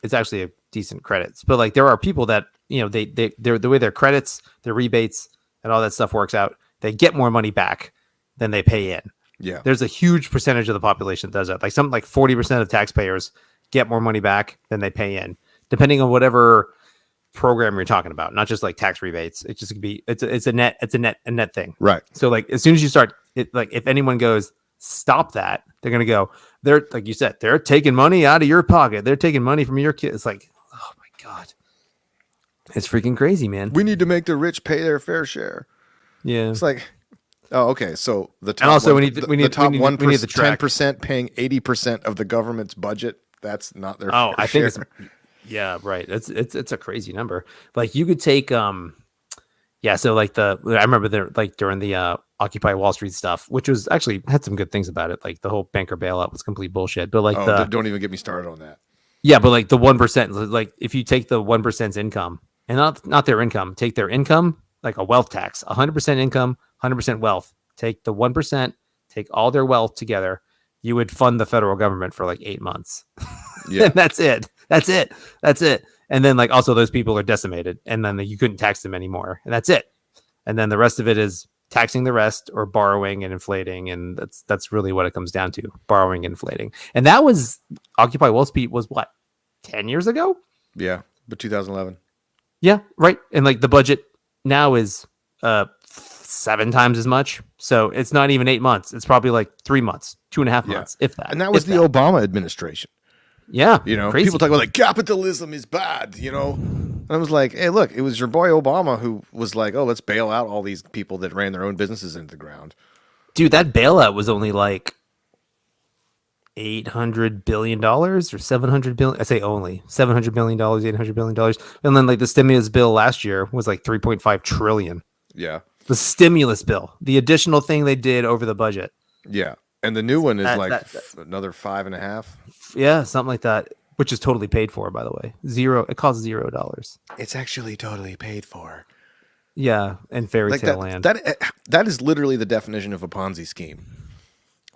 S2: it's actually a decent credits. But like there are people that they're the way their credits, their rebates, and all that stuff works out, they get more money back than they pay in.
S1: Yeah,
S2: there's a huge percentage of the population that does that. Like something like 40% of taxpayers get more money back than they pay in, depending on whatever program you're talking about, not just like tax rebates. It just could be it's a net thing,
S1: right?
S2: So like as soon as you start it, like if anyone goes stop that, they're gonna go, they're like you said, they're taking money out of your pocket, they're taking money from your kids. It's like, oh my god, It's freaking crazy, man.
S1: We need to make the rich pay their fair share.
S2: Yeah.
S1: It's like, oh, okay. So the top
S2: And also,
S1: one,
S2: we need
S1: the top one
S2: we need the track.
S1: 10% paying 80% of the government's budget. That's not their
S2: Oh,
S1: fair
S2: I
S1: share.
S2: think it's yeah, right. It's a crazy number. Like you could take yeah, so like I remember there like during the Occupy Wall Street stuff, which was actually had some good things about it. Like the whole banker bailout was complete bullshit. But like
S1: Don't even get me started on that.
S2: yeah, but like the 1%, like if you take the 1%'s income and not their income, take their income, like a wealth tax, 100% income, 100% wealth, take the 1%, take all their wealth together, you would fund the federal government for like 8 months.
S1: Yeah.
S2: And that's it. And then like also those people are decimated and then you couldn't tax them anymore. And that's it. And then the rest of it is taxing the rest or borrowing and inflating. And that's really what it comes down to, borrowing and inflating. And that was Occupy Wall Street was what, 10 years ago?
S1: Yeah. But 2011.
S2: Yeah, right. And like the budget now is 7 times as much. So it's not even 8 months. It's probably like 3 months, 2.5 months, if that.
S1: And that was the Obama administration.
S2: Yeah.
S1: You know,
S2: crazy.
S1: people talk about like capitalism is bad, you know? And I was like, hey, look, it was your boy Obama who was like, oh, let's bail out all these people that ran their own businesses into the ground.
S2: Dude, that bailout was only like $800 billion or $700 billion. I say only $700 billion, $800 billion. And then like the stimulus bill last year was like 3.5 trillion.
S1: Yeah.
S2: The stimulus bill, the additional thing they did over the budget.
S1: Yeah. And the new one is another 5.5.
S2: Yeah, something like that, which is totally paid for, by the way. It costs $0.
S1: It's actually totally paid for.
S2: Yeah, and fairy tale land.
S1: That is literally the definition of a Ponzi scheme.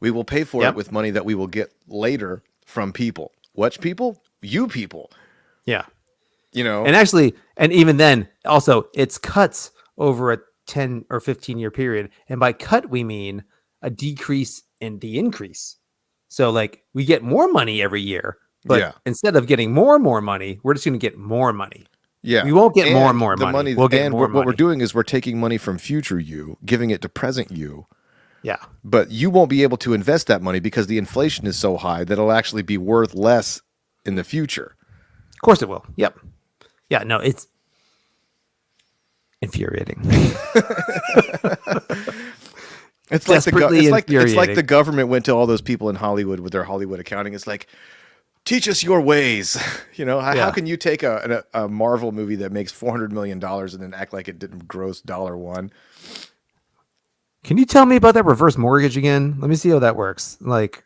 S1: We will pay for it with money that we will get later from people. Which people? You people.
S2: Yeah.
S1: You know.
S2: And actually, and even then, also, it's cuts over a 10 or 15-year period. And by cut, we mean a decrease in the increase. So, like, we get more money every year, but instead of getting more and more money, we're just going to get more money.
S1: Yeah.
S2: We won't get more and more money. We'll get more money.
S1: What we're doing is we're taking money from future you, giving it to present you.
S2: Yeah.
S1: But you won't be able to invest that money because the inflation is so high that it'll actually be worth less in the future.
S2: Of course it will. Yep. Yeah, no, it's infuriating.
S1: It's like the government went to all those people in Hollywood with their Hollywood accounting. It's like, teach us your ways. You know, how can you take a Marvel movie that makes $400 million and then act like it didn't gross $1?
S2: Can you tell me about that reverse mortgage again? Let me see how that works. Like,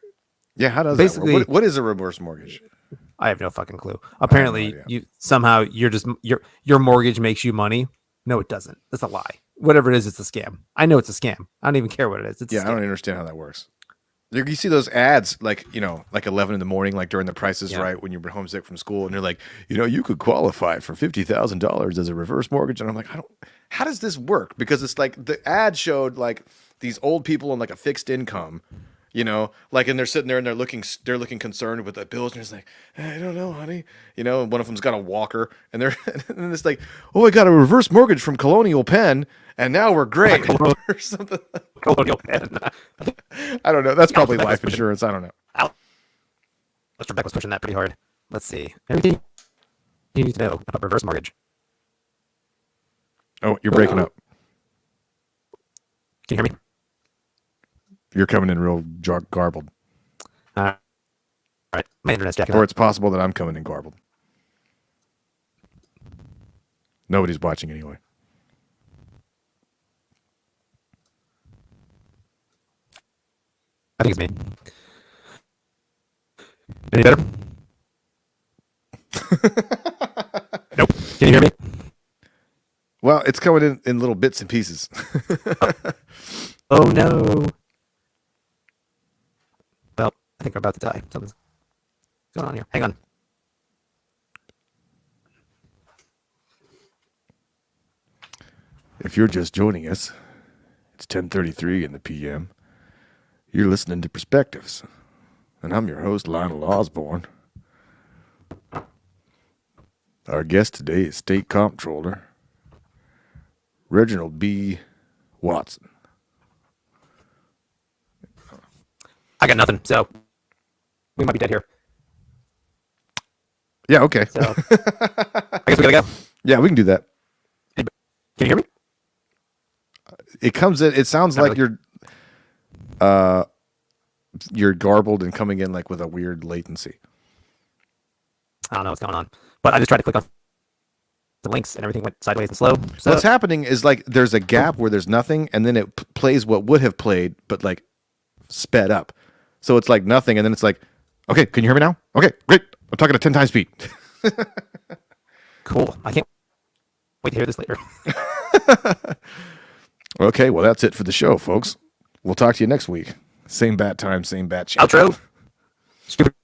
S1: yeah, how does basically that work? What is a reverse mortgage?
S2: I have no fucking clue. Apparently, your mortgage makes you money. No, it doesn't. That's a lie. Whatever it is, it's a scam. I know it's a scam. I don't even care what it is.
S1: I don't understand how that works. You see those ads, like, you know, like 11 in the morning, like during the Price is Right, when you're homesick from school, and they're like, you know, you could qualify for $50,000 as a reverse mortgage. And I'm like, how does this work? Because it's like the ad showed like these old people on like a fixed income, you know, like, and they're sitting there and they're looking concerned with the bills, and it's like, I don't know, honey, you know, and one of them's got a walker, and and it's like, oh, I got a reverse mortgage from Colonial Penn, and now we're great, or something.
S2: Colonial Penn.
S1: I don't know. That's probably life insurance. I don't know.
S2: Rebecca was pushing that pretty hard. Let's see. Everything you need to know about reverse mortgage.
S1: Oh, you're breaking up.
S2: Can you hear me?
S1: You're coming in real garbled.
S2: All right. My internet's jacking
S1: Or
S2: up.
S1: it's possible that I'm coming in garbled. Nobody's watching anyway.
S2: I think it's me. Any better? Nope. Can you hear me?
S1: Well, it's coming in little bits and pieces.
S2: Oh, no. Well, I think we're about to die. Something's going on here. Hang on.
S1: If you're just joining us, it's 10:33 in the PM. You're listening to Perspectives, and I'm your host, Lionel Osborne. Our guest today is State Comptroller Reginald B. Watson.
S2: I got nothing, so we might be dead here.
S1: Yeah, okay.
S2: So I guess we gotta go.
S1: Yeah, we can do that.
S2: Can you hear me?
S1: It comes in. It sounds
S2: Not
S1: like
S2: really.
S1: you're garbled and coming in like with a weird latency.
S2: I don't know what's going on, but I just tried to click on the links and everything went sideways and slow. So
S1: What's happening is like there's a gap where there's nothing, and then it plays what would have played, but like sped up. So it's like nothing, and then it's like, okay, can you hear me now? Okay, great. I'm talking at 10 times speed.
S2: cool. I can't wait to hear this later.
S1: Okay, well that's it for the show, folks. We'll talk to you next week. Same bat time, same bat channel.
S2: Outro. Stupid.